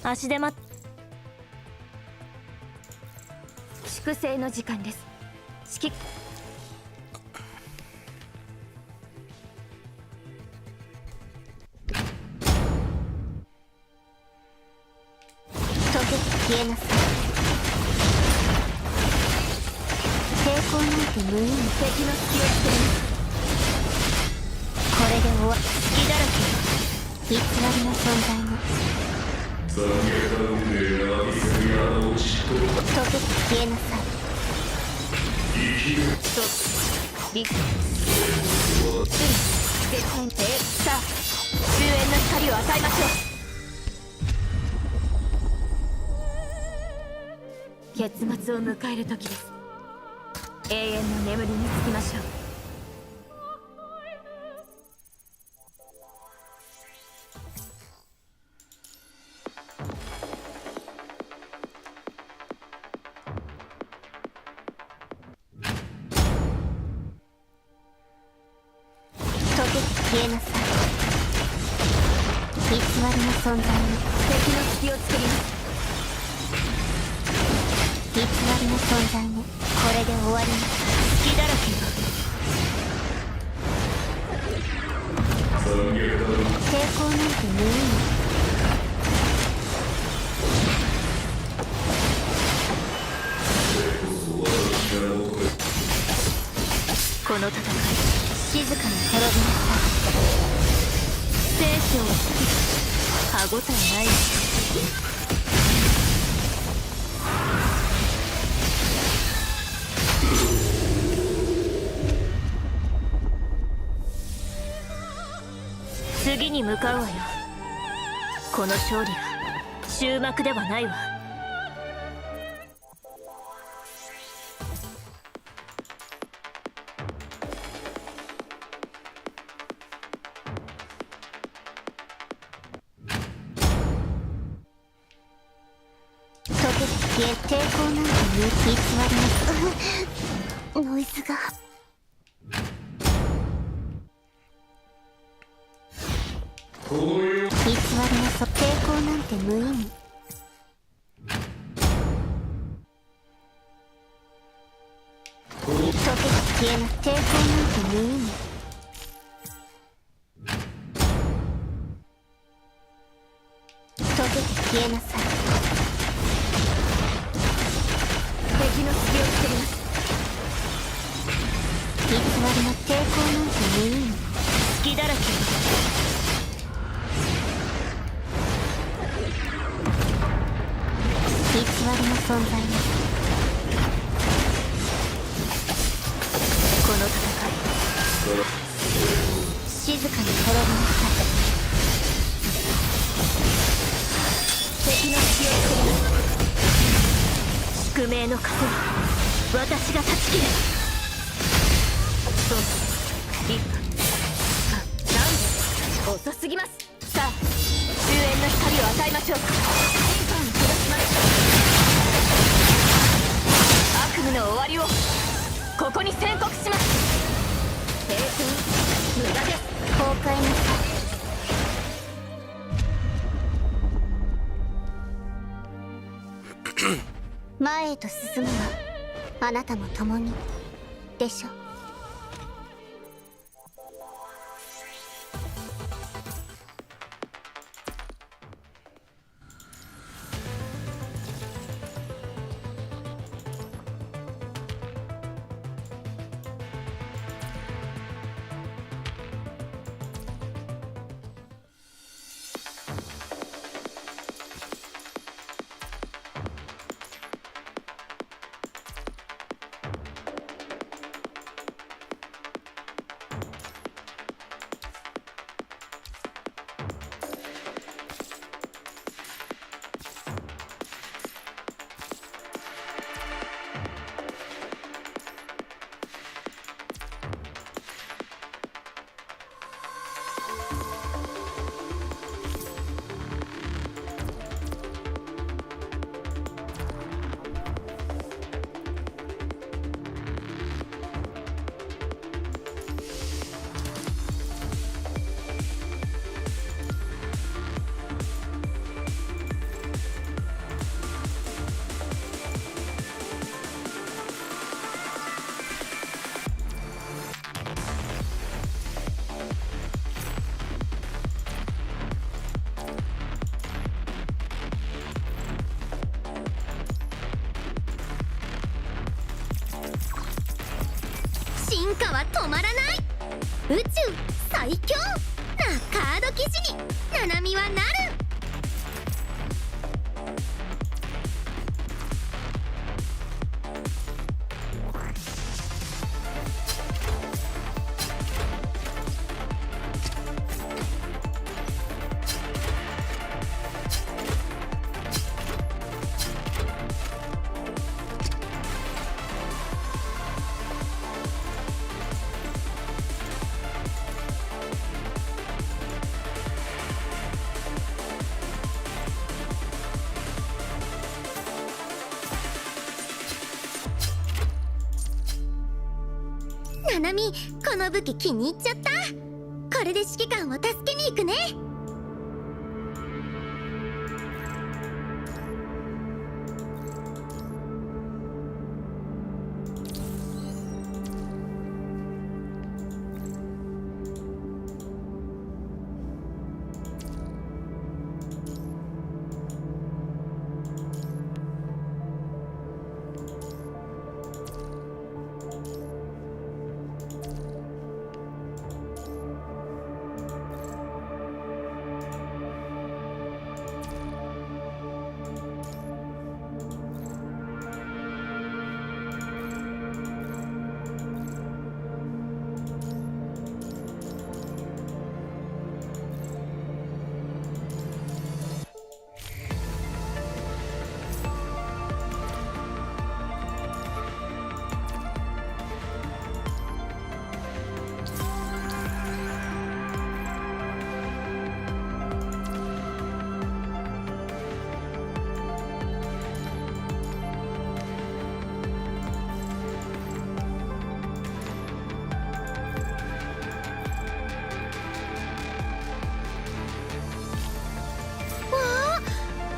足手ま粛清の時間です。指揮溶けて消えなさい。抵抗なんて無意味。敵の隙をつけます。これで終わり。隙だらけ偽りの存在も溶けて消えなさい。リク絶対さあ終焉の光を与えましょう。結末を迎える時です。永遠の眠りにつきましょう。消えなさい。偽りの存在に敵の隙を作ります。偽りの存在にこれで終わります。隙だらけの抵抗なんて無意味。この戦い静かに滅びなさい。生死を歯応えない。次に向かうわよ。この勝利は終幕ではないわ。抵抗なんて偽りのノイズが偽りの抵抗なんて無意味。溶けて消えな抵抗なんて無意味。溶けて消えなさい。敵の隙を作ります。偽りの抵抗なんて無意味。隙だらけ。偽りの存在にこの戦い静かに滅びなさい。敵の隙を作ります。宿命の風は私が断ち切る。そう立派。なんで遅すぎます。さあ終焉の光を与えましょう。審判を下します。悪夢の終わりをここに宣告します。平然無駄です。崩壊なさい。前へと進むわ。あなたも共にでしょ。化は止まらない。宇宙最強なカード記事にナナミはなる。ナナミ、この武器気に入っちゃった。これで指揮官を助けに行くね。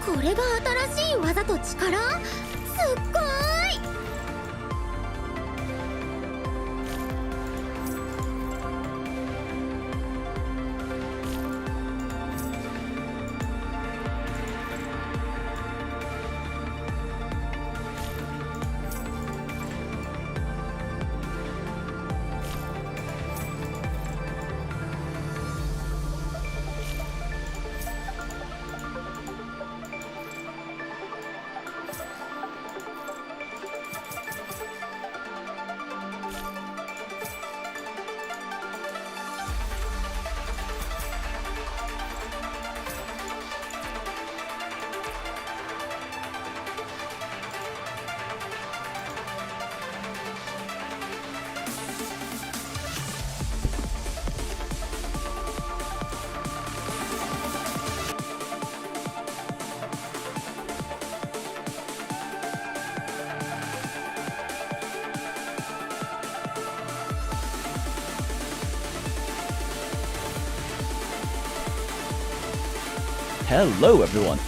これが新しい技と力？すっごい！Hello everyone!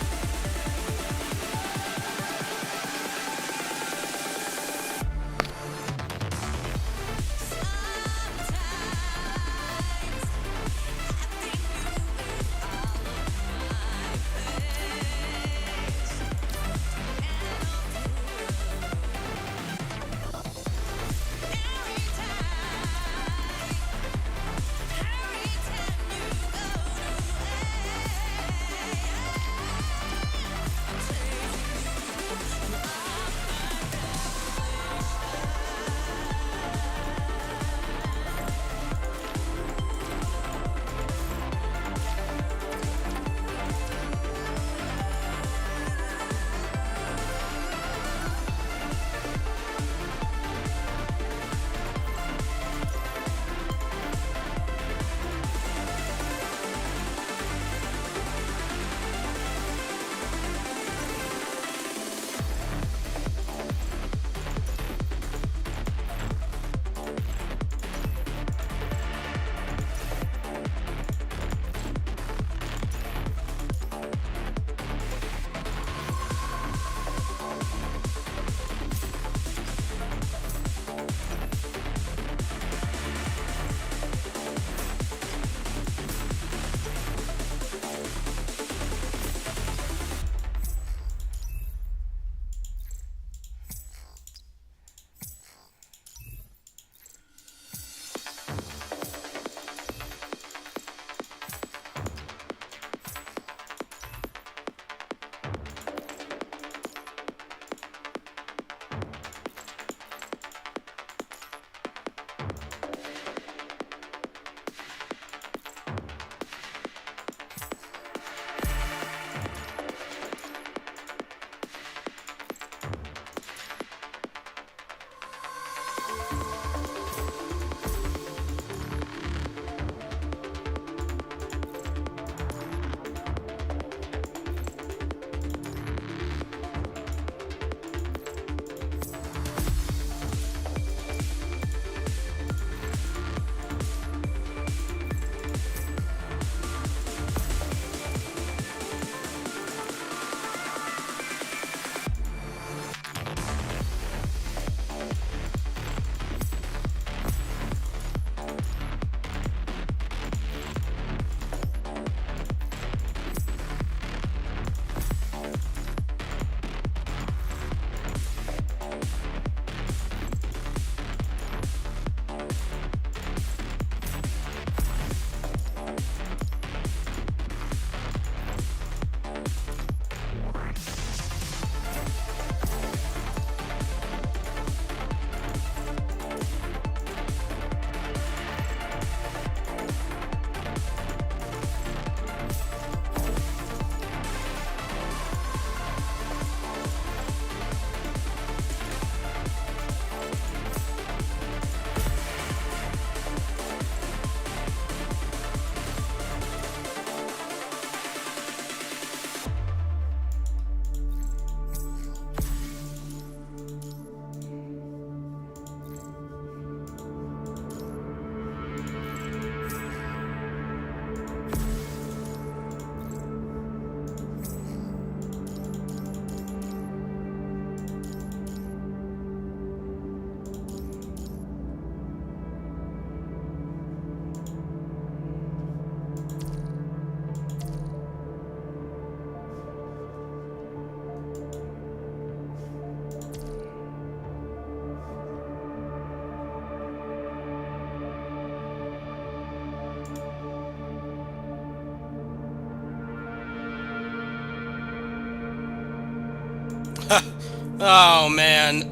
Oh, man.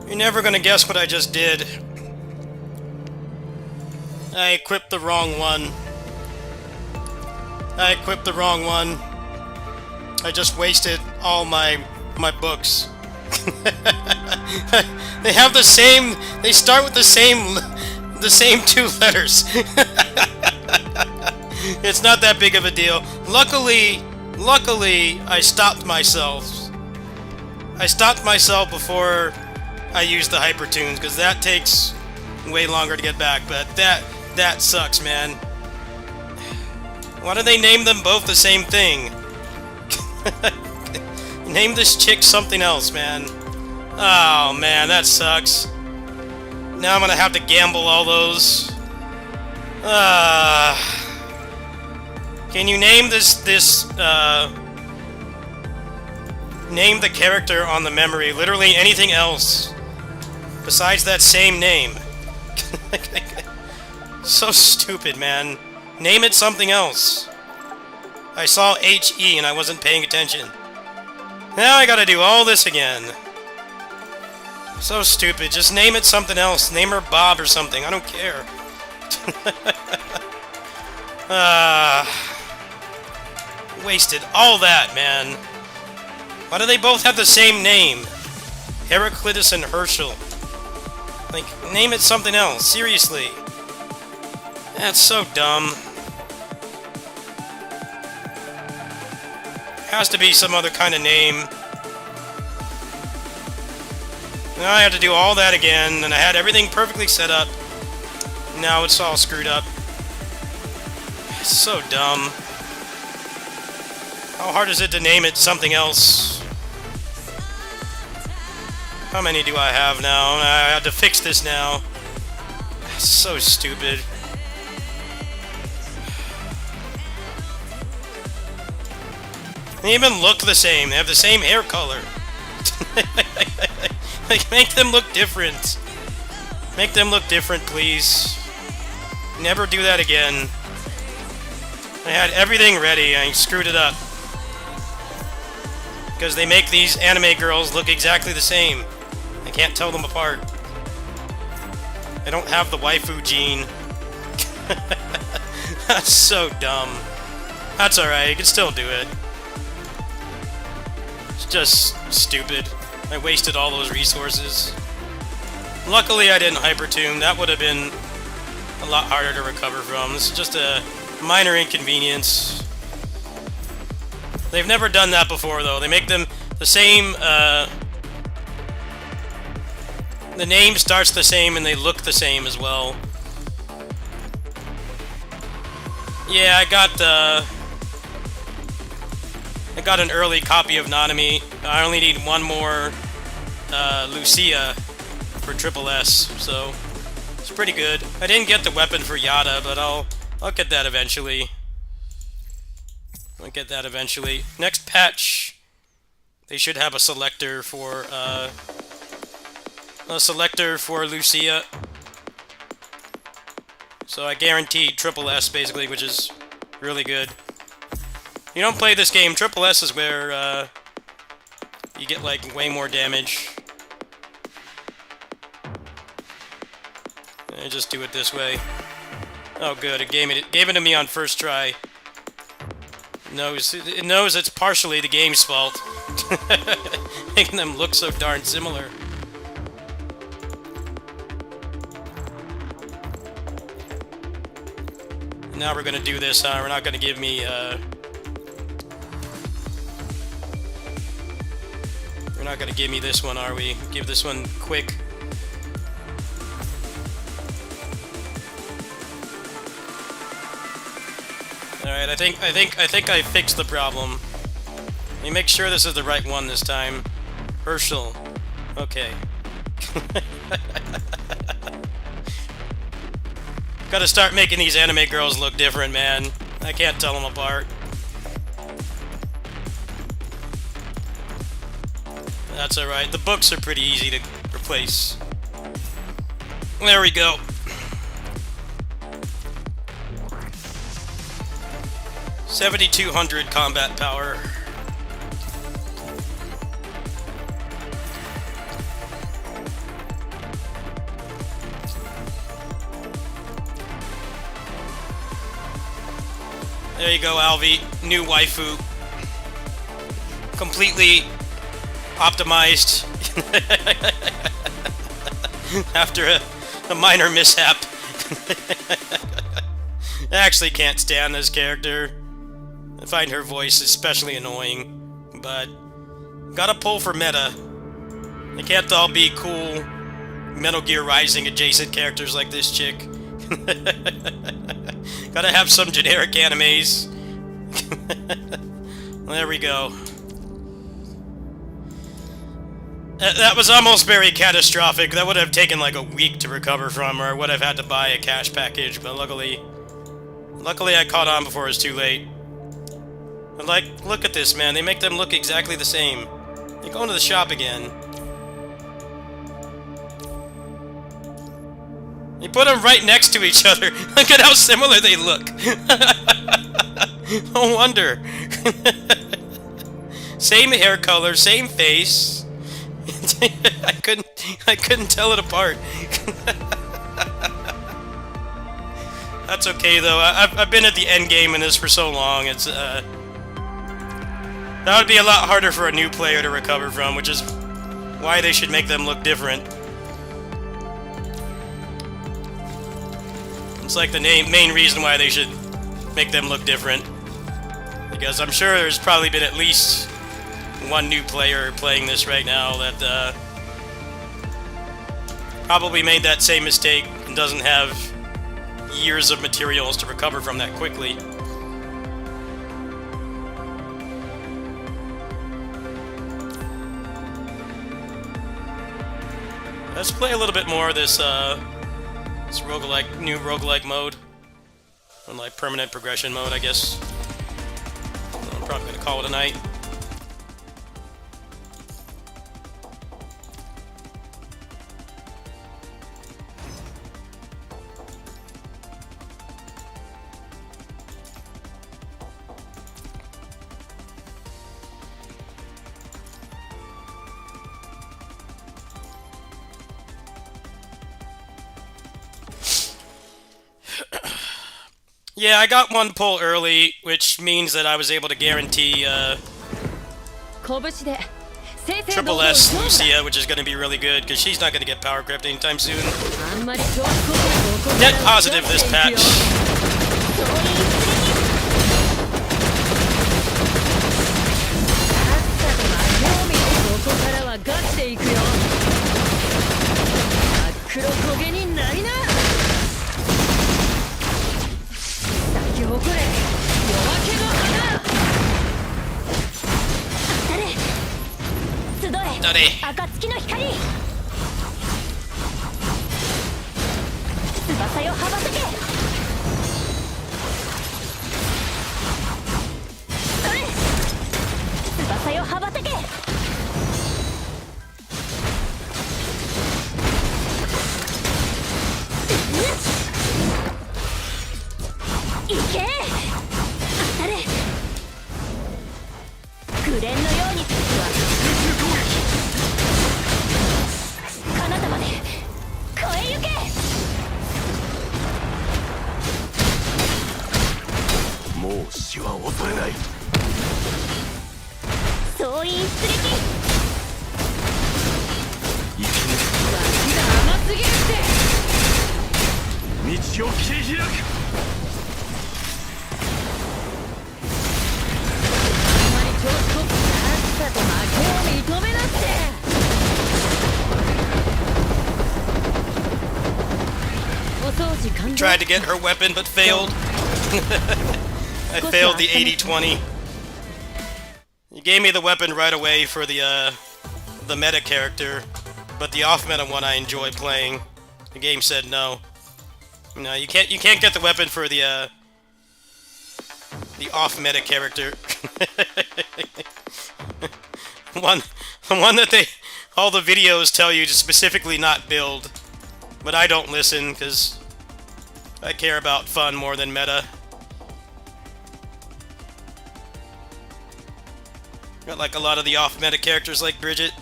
You're never gonna guess what I just did. I equipped the wrong one. I equipped the wrong one. I just wasted all my books. They have the same... They start with the same 2 letters. It's not that big of a deal. Luckily, I stopped myself. I stopped myself before I used the hyper tunes, because that takes way longer to get back. But that sucks, man. Why do they name them both the same thing? Name this chick something else, man. Oh, man, that sucks. Now I'm gonna have to gamble all those. Can you name name the character on the memory, literally anything else besides that same name? So stupid, man. Name it something else. I saw H-E and I wasn't paying attention. Now I gotta do all this again. So stupid. Just name it something else. Name her Bob or something. I don't care. Wasted all that, man. Why do they both have the same name? Heraclitus and Herschel. Like, name it something else. Seriously. That's so dumb. Has to be some other kind of name. Now I have to do all that again, and I had everything perfectly set up. Now it's all screwed up. It's so dumb. How hard is it to name it something else? How many do I have now? I have to fix this now. It's so stupid. They even look the same. They have the same hair color. Like, make them look different. Make them look different, please. Never do that again. I had everything ready. I screwed it up. Because they make these anime girls look exactly the same. I can't tell them apart. I don't have the waifu gene. That's so dumb. That's alright, you can still do it. It's just stupid. I wasted all those resources. Luckily I didn't hypertune. That would have been a lot harder to recover from. This is just a minor inconvenience. They've never done that before, though. They make them the same, the name starts the same and they look the same as well. Yeah, I got an early copy of Nanami. I only need one more Lucia for Triple S, so it's pretty good. I didn't get the weapon for Yada, but I'll get that eventually. I'll get that eventually. Next patch, they should have a selector for Lucia. So I guaranteed Triple S basically, which is really good. You don't play this game, Triple S is where you get like way more damage. I just do it this way. Oh good, it gave it to me on first try. It knows it's partially the game's fault. Making them look so darn similar. Now we're gonna do this, huh? We're not gonna give me, We're not gonna give me this one, are we? Give this one quick. Alright, I think I fixed the problem. Let me make sure this is the right one this time. Herschel. Okay. Gotta start making these anime girls look different, man. I can't tell them apart. That's alright. The books are pretty easy to replace. There we go. .7200 combat power. There you go, Alvi. New waifu. Completely optimized after a minor mishap. I actually can't stand this character. I find her voice especially annoying, but gotta pull for meta. They can't all be cool Metal Gear Rising adjacent characters like this chick. Gotta have some generic animes. There we go. That was almost very catastrophic. That would have taken like a week to recover from, or I would have had to buy a cash package, but luckily I caught on before it was too late. But like, look at this, man. They make them look exactly the same. You're going to the shop again. You put them right next to each other. Look at how similar they look. No wonder. Same hair color, same face. I couldn't tell it apart. That's okay though. I've been at the end game in this for so long. It's that would be a lot harder for a new player to recover from, which is why they should make them look different. It's like the main reason why they should make them look different. Because I'm sure there's probably been at least one new player playing this right now that probably made that same mistake and doesn't have years of materials to recover from that quickly. Let's play a little bit more of this roguelike, new roguelike mode. Or like permanent progression mode, I guess. I'm probably gonna call it a night. Yeah, I got one pull early, which means that I was able to guarantee Triple S Lucia, which is going to be really good, because she's not going to get power crept anytime soon. Net positive this patch. Tried to get her weapon, but failed. I failed the 80-20. You gave me the weapon right away for the meta character, but the off-meta one I enjoy playing. The game said no. No, you can't get the weapon for the off-meta character. the one that all the videos tell you to specifically not build, but I don't listen because I care about fun more than meta. Got like a lot of the off-meta characters like Bridget.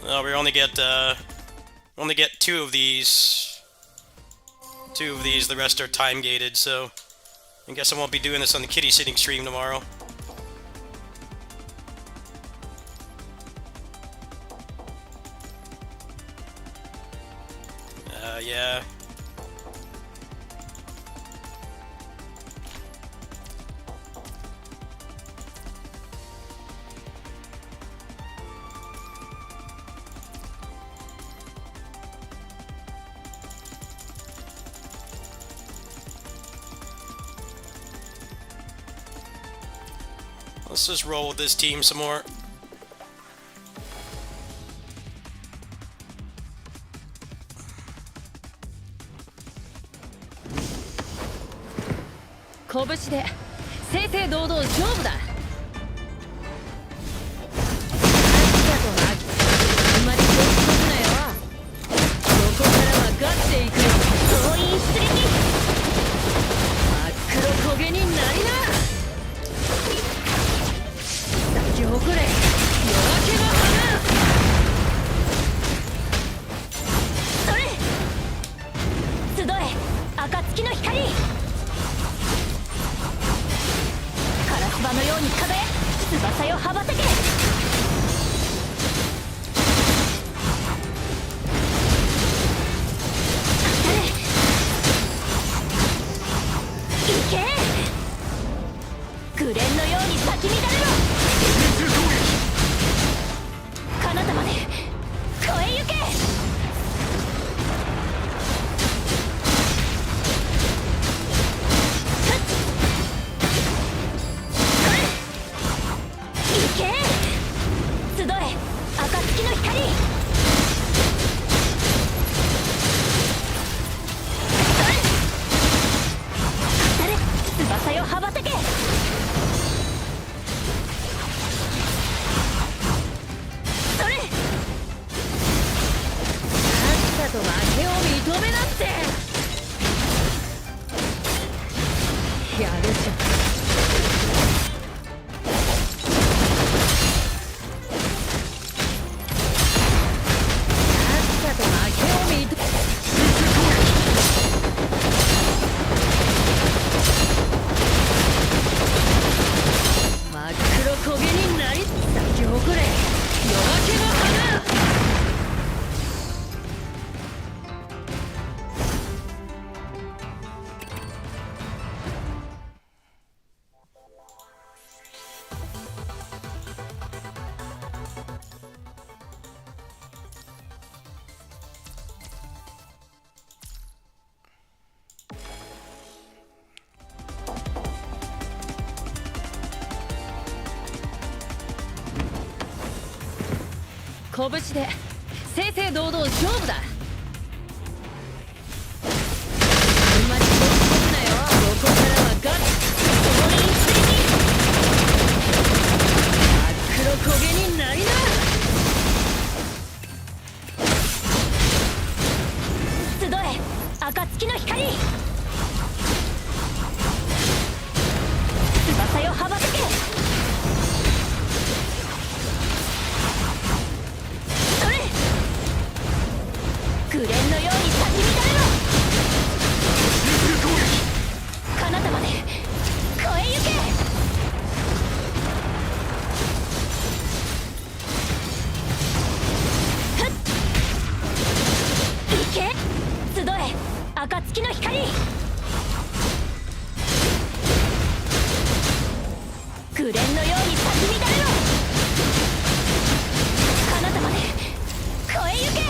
We only get two of these. The rest are time gated, so I guess I won't be doing this on the kitty sitting stream tomorrow. Yeah. Let's just roll with this team some more.拳で正々堂々勝負だ。あんまり調子乗るなよ。ここからはガチでいくよ。総員出撃。真っ黒焦げになりな。咲き誇れ夜明けの花。それ集え暁の光。カラスバのように輝く翼よ羽ばたけ。いけグレンのように咲き乱れろ。彼方まで越えゆけ。拳で正々堂々勝負だ。あんまり調子乗るなよ。ここからはガッツ総員出撃。真っ黒焦げになりな。集え暁の光。翼よ羽ばたけ。グレンのように咲き乱れろ。彼方まで越えゆけ。ふっいけ集え暁の光。グレンのように咲き乱れろ。彼方まで越えゆけ。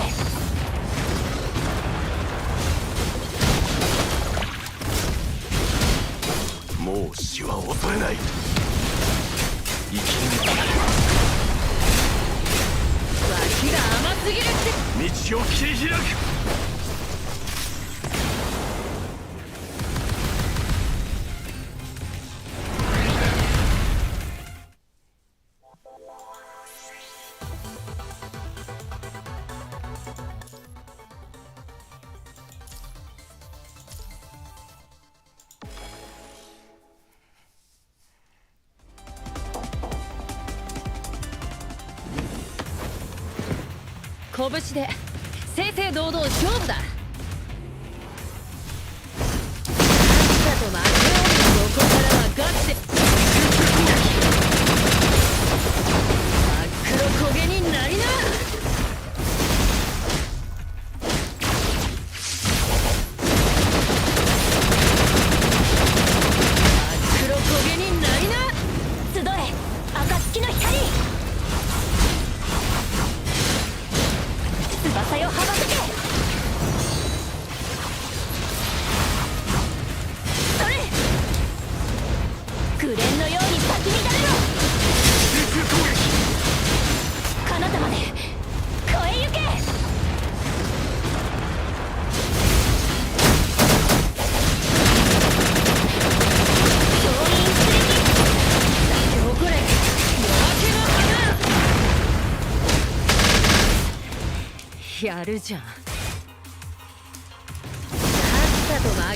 もう死は恐れない。生き抜脇が甘すぎるって。道を切り開く。拳で正々堂々勝負だ。さっさと負けをここからはガチで真っ黒焦げになりな。真っ黒焦げになりな。集え暁の光、翼よ羽ばたけ。それ紅蓮のように咲き乱れろ。彼方まで越えゆけ。総員出撃。残れ夜明けの花。やるじゃん。さっさとあ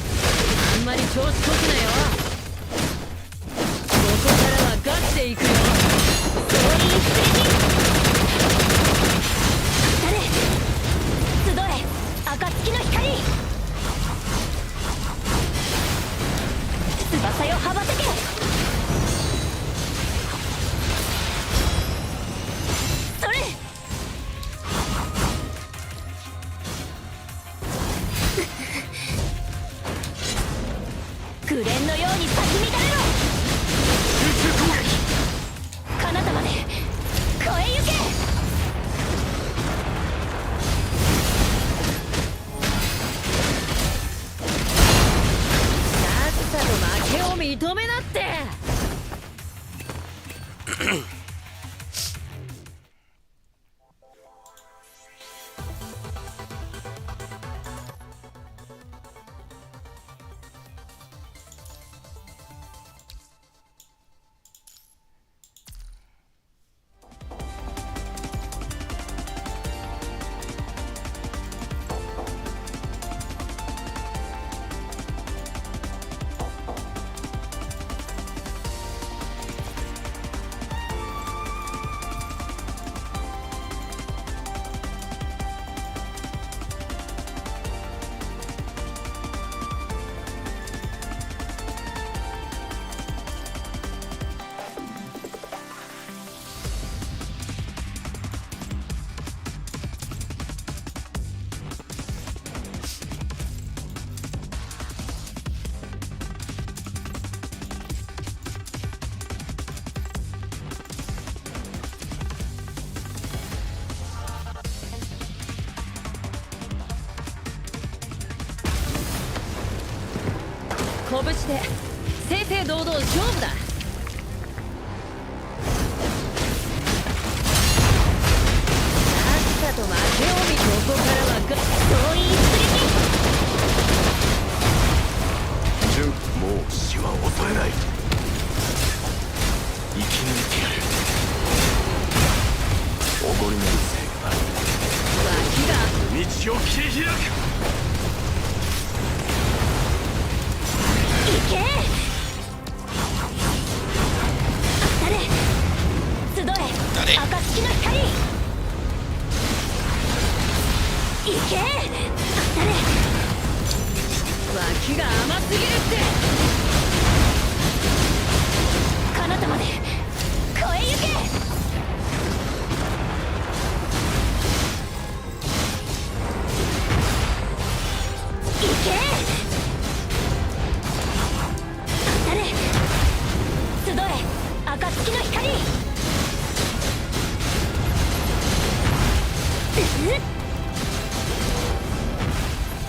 んまり調子こくなよ。ここからはガチで行くよ。総員出撃。当たれ集え暁の光、翼よ羽ばたけ。それ紅蓮のように咲き乱れろ。彼方まで越えゆけ。さっさと負けを認めなって。拳で正々堂々勝負だ。さっさと負けをここからは総員出撃。もう死は恐れない。生き抜いてやる。おごりなるせいが道を切り開く。行け。当たれ集え暁の光、行け。当たれ脇が甘すぎるって。彼方まで越えゆけ。行け。当たれ集え暁の光、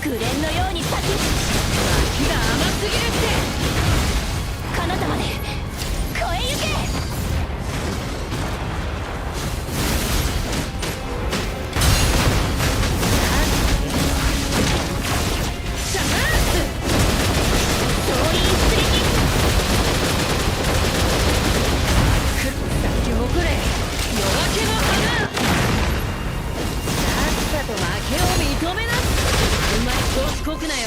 紅蓮のように咲き。脇が甘すぎるって。彼方まで越えゆけ。総員出撃。咲き誇れ夜明けの花。さっさと負けを認めな。あんまり調子こくなよ。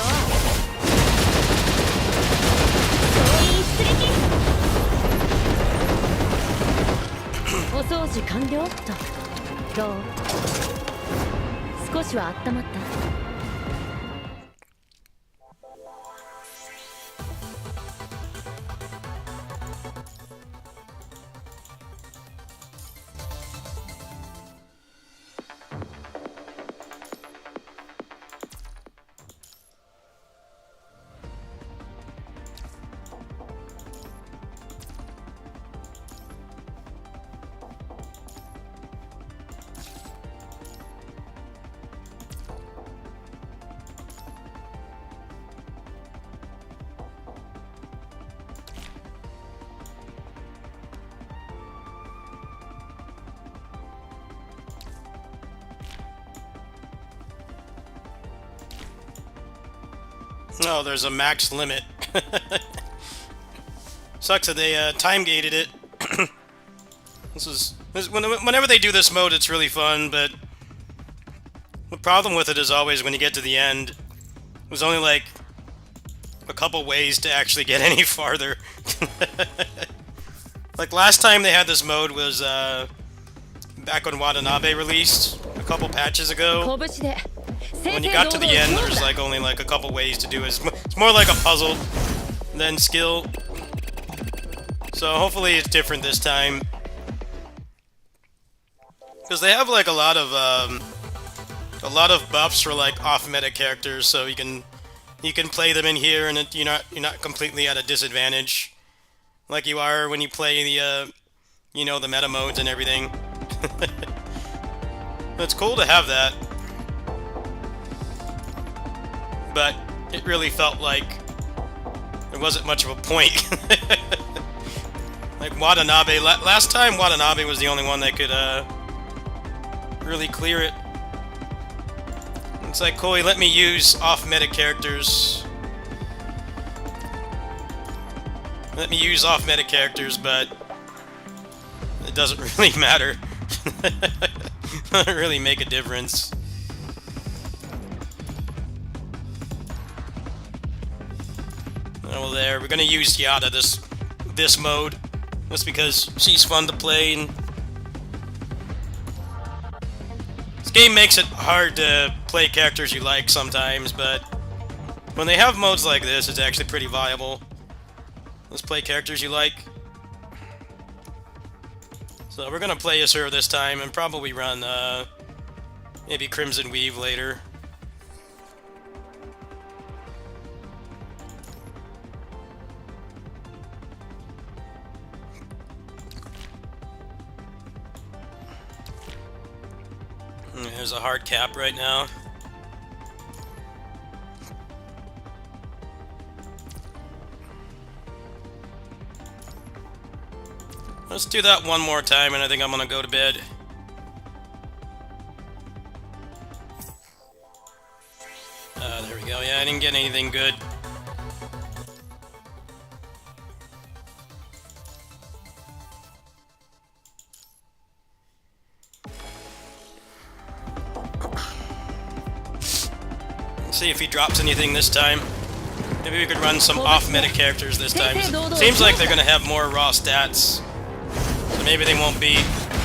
総員出撃。お掃除完了っと。どう？少しは温まった。No, there's a max limit. Sucks that they time gated it. Whenever they do this mode, it's really fun, but the problem with it is always when you get to the end, there's only like a couple ways to actually get any farther. Like last time they had this mode was back when Watanabe released a couple patches ago. When you got to the end, there's like only like a couple ways to do it. It's more like a puzzle than skill. So hopefully it's different this time. Because they have like a lot of buffs for like off-meta characters, so you can play them in here, and you're not completely at a disadvantage, like you are when you play the the meta modes and everything. It's cool to have that, but it really felt like there wasn't much of a point. Like Watanabe, last time Watanabe was the only one that could really clear it. It's like, Koi, let me use off-meta characters. Let me use off-meta characters, but it doesn't really matter. Doesn't really make a difference. Oh, well, there. We're gonna use Yada this mode, just because she's fun to play. And this game makes it hard to play characters you like sometimes, but when they have modes like this, it's actually pretty viable. Let's play characters you like. So we're gonna play Asura this time, and probably run maybe Crimson Weave later. There's a hard cap right now. Let's do that one more time, and I think I'm gonna go to bed. There we go. Yeah, I didn't get anything good. See if he drops anything this time. Maybe we could run some off-meta characters this time. Seems like they're gonna have more raw stats, so maybe they won't be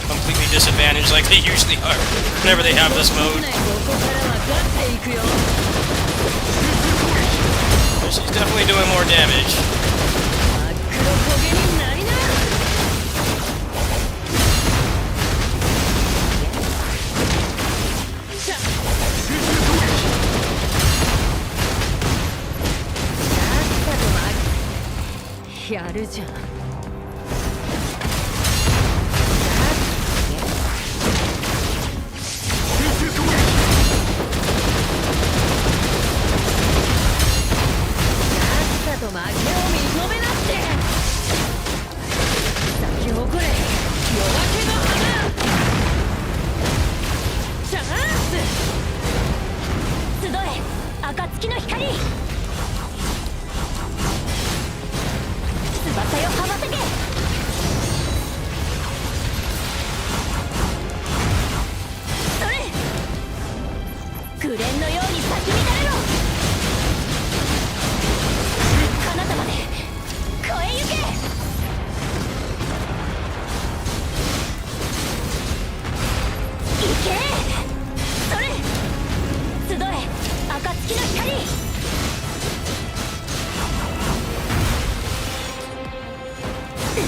completely disadvantaged like they usually are whenever they have this mode. She's definitely doing more damage. 行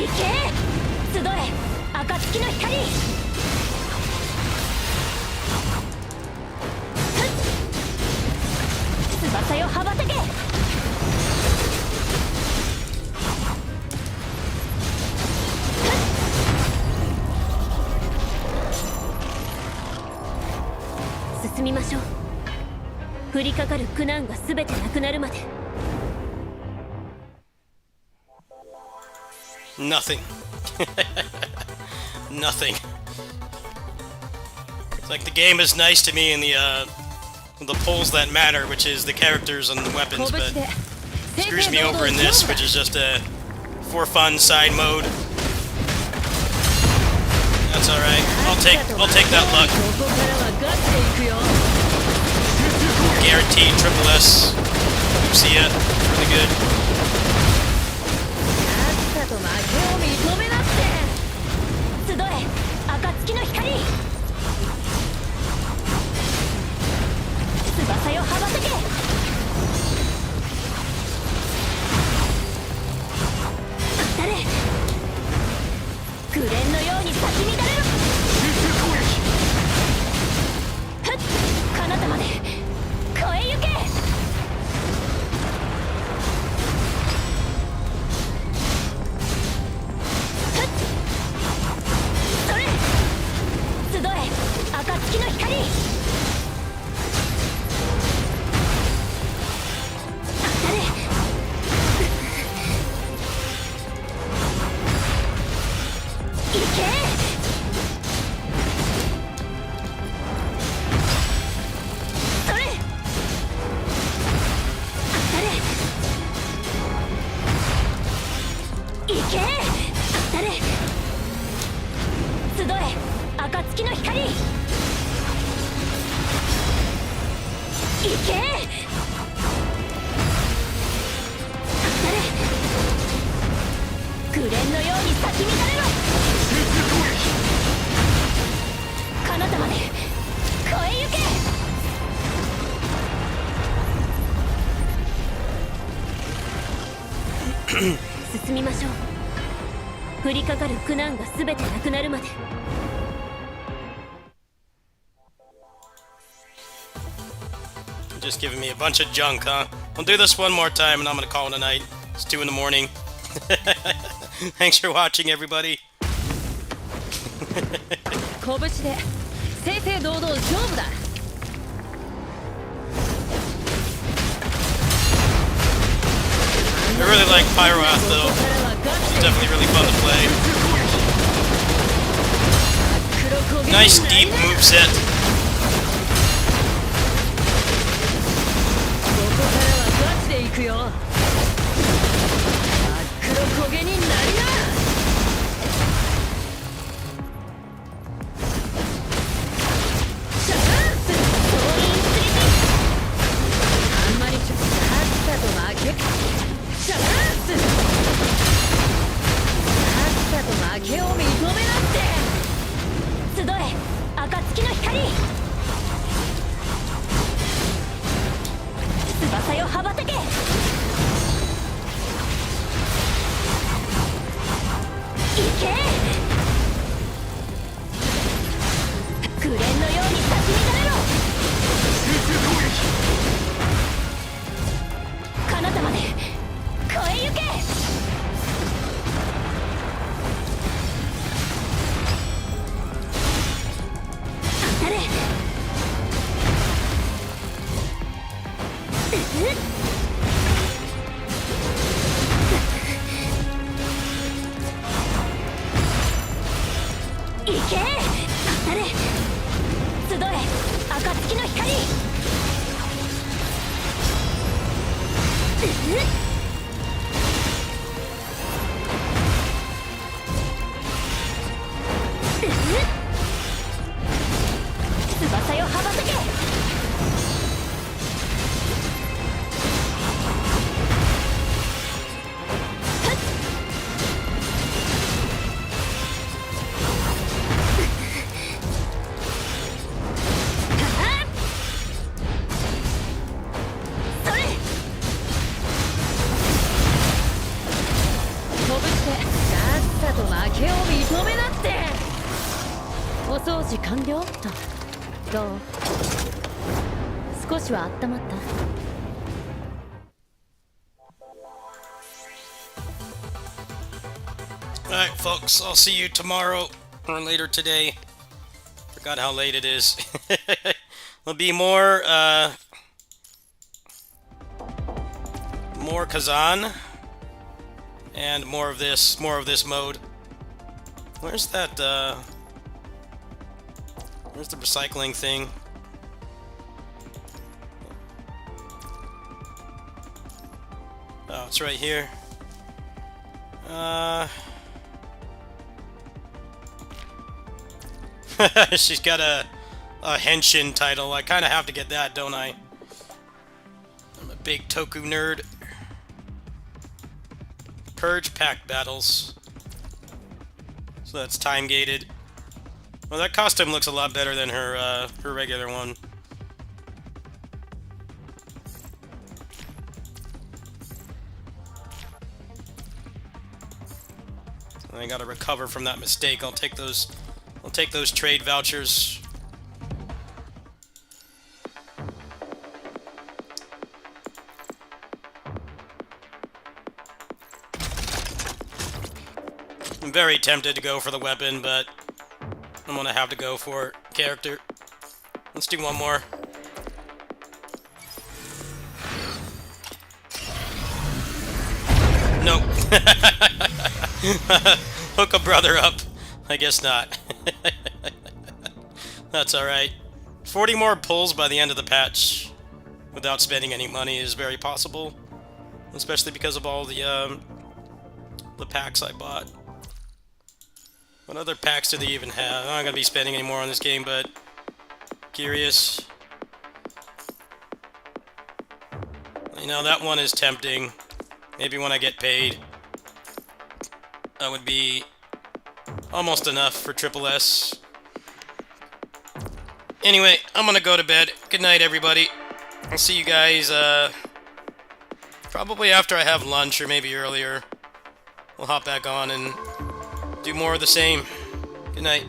け集え暁の光。翼よ羽ばたけ。進みましょう。降りかかる苦難が全てなくなるまで。 Nothing. Nothing. It's like the game is nice to me in the polls that matter, which is the characters and the weapons, but screws me over in this, which is just a for fun side mode. That's all right. I'll take that luck. Guaranteed triple S. See ya. Really good. と負けを認めなって集え暁の光。翼よ羽ばたけ。当たれ紅のように咲き乱れろ。ふっ彼方まで越えゆけ。暁の光。当たれ行け。それ当たれ行け。当たれ集え暁の光。行け。当たれ紅のように咲き乱れろ。彼方まで越えゆけ。進みましょう。降りかかる苦難が全てなくなるまで。 Just giving me a bunch of junk, huh? I'll do this one more time and I'm gonna call it a night. It's 2 in the morning. Thanks for watching, everybody. 拳で正々堂々勝負だ。 I really like Pyroath though. It's definitely really fun to play. Nice deep moveset. ここからはガチで行くよ。真っ黒焦げになりな。シャーンス総員連れてあんまりちょっとさっさと負け。シャーンスさっさと負けを認めなって。集え暁の光。翼よ羽ばたけ。行け。紅のように咲き乱れろ。彼方まで越えゆけ。当たれ示完了と。どう？少しは温まった？ Alright, folks, I'll see you tomorrow or later today. Forgot how late it is. There'll be more Khazan and more of this mode. Where's that where's the recycling thing? Oh, it's right here. She's got a henshin title. I kind of have to get that, don't I? I'm a big Toku nerd. Purge pack battles. So that's time gated. Well, that costume looks a lot better than her regular one. I gotta recover from that mistake. I'll take those trade vouchers. I'm very tempted to go for the weapon, but I'm gonna have to go for character. Let's do one more. Nope. Hook a brother up. I guess not. That's alright. 40 more pulls by the end of the patch without spending any money is very possible. Especially because of all the packs I bought. What other packs do they even have? I'm not going to be spending any more on this game, but curious. You know, that one is tempting. Maybe when I get paid. That would be almost enough for Triple S. Anyway, I'm gonna go to bed. Good night, everybody. I'll see you guys, probably after I have lunch, or maybe earlier. We'll hop back on and do more of the same. Good night.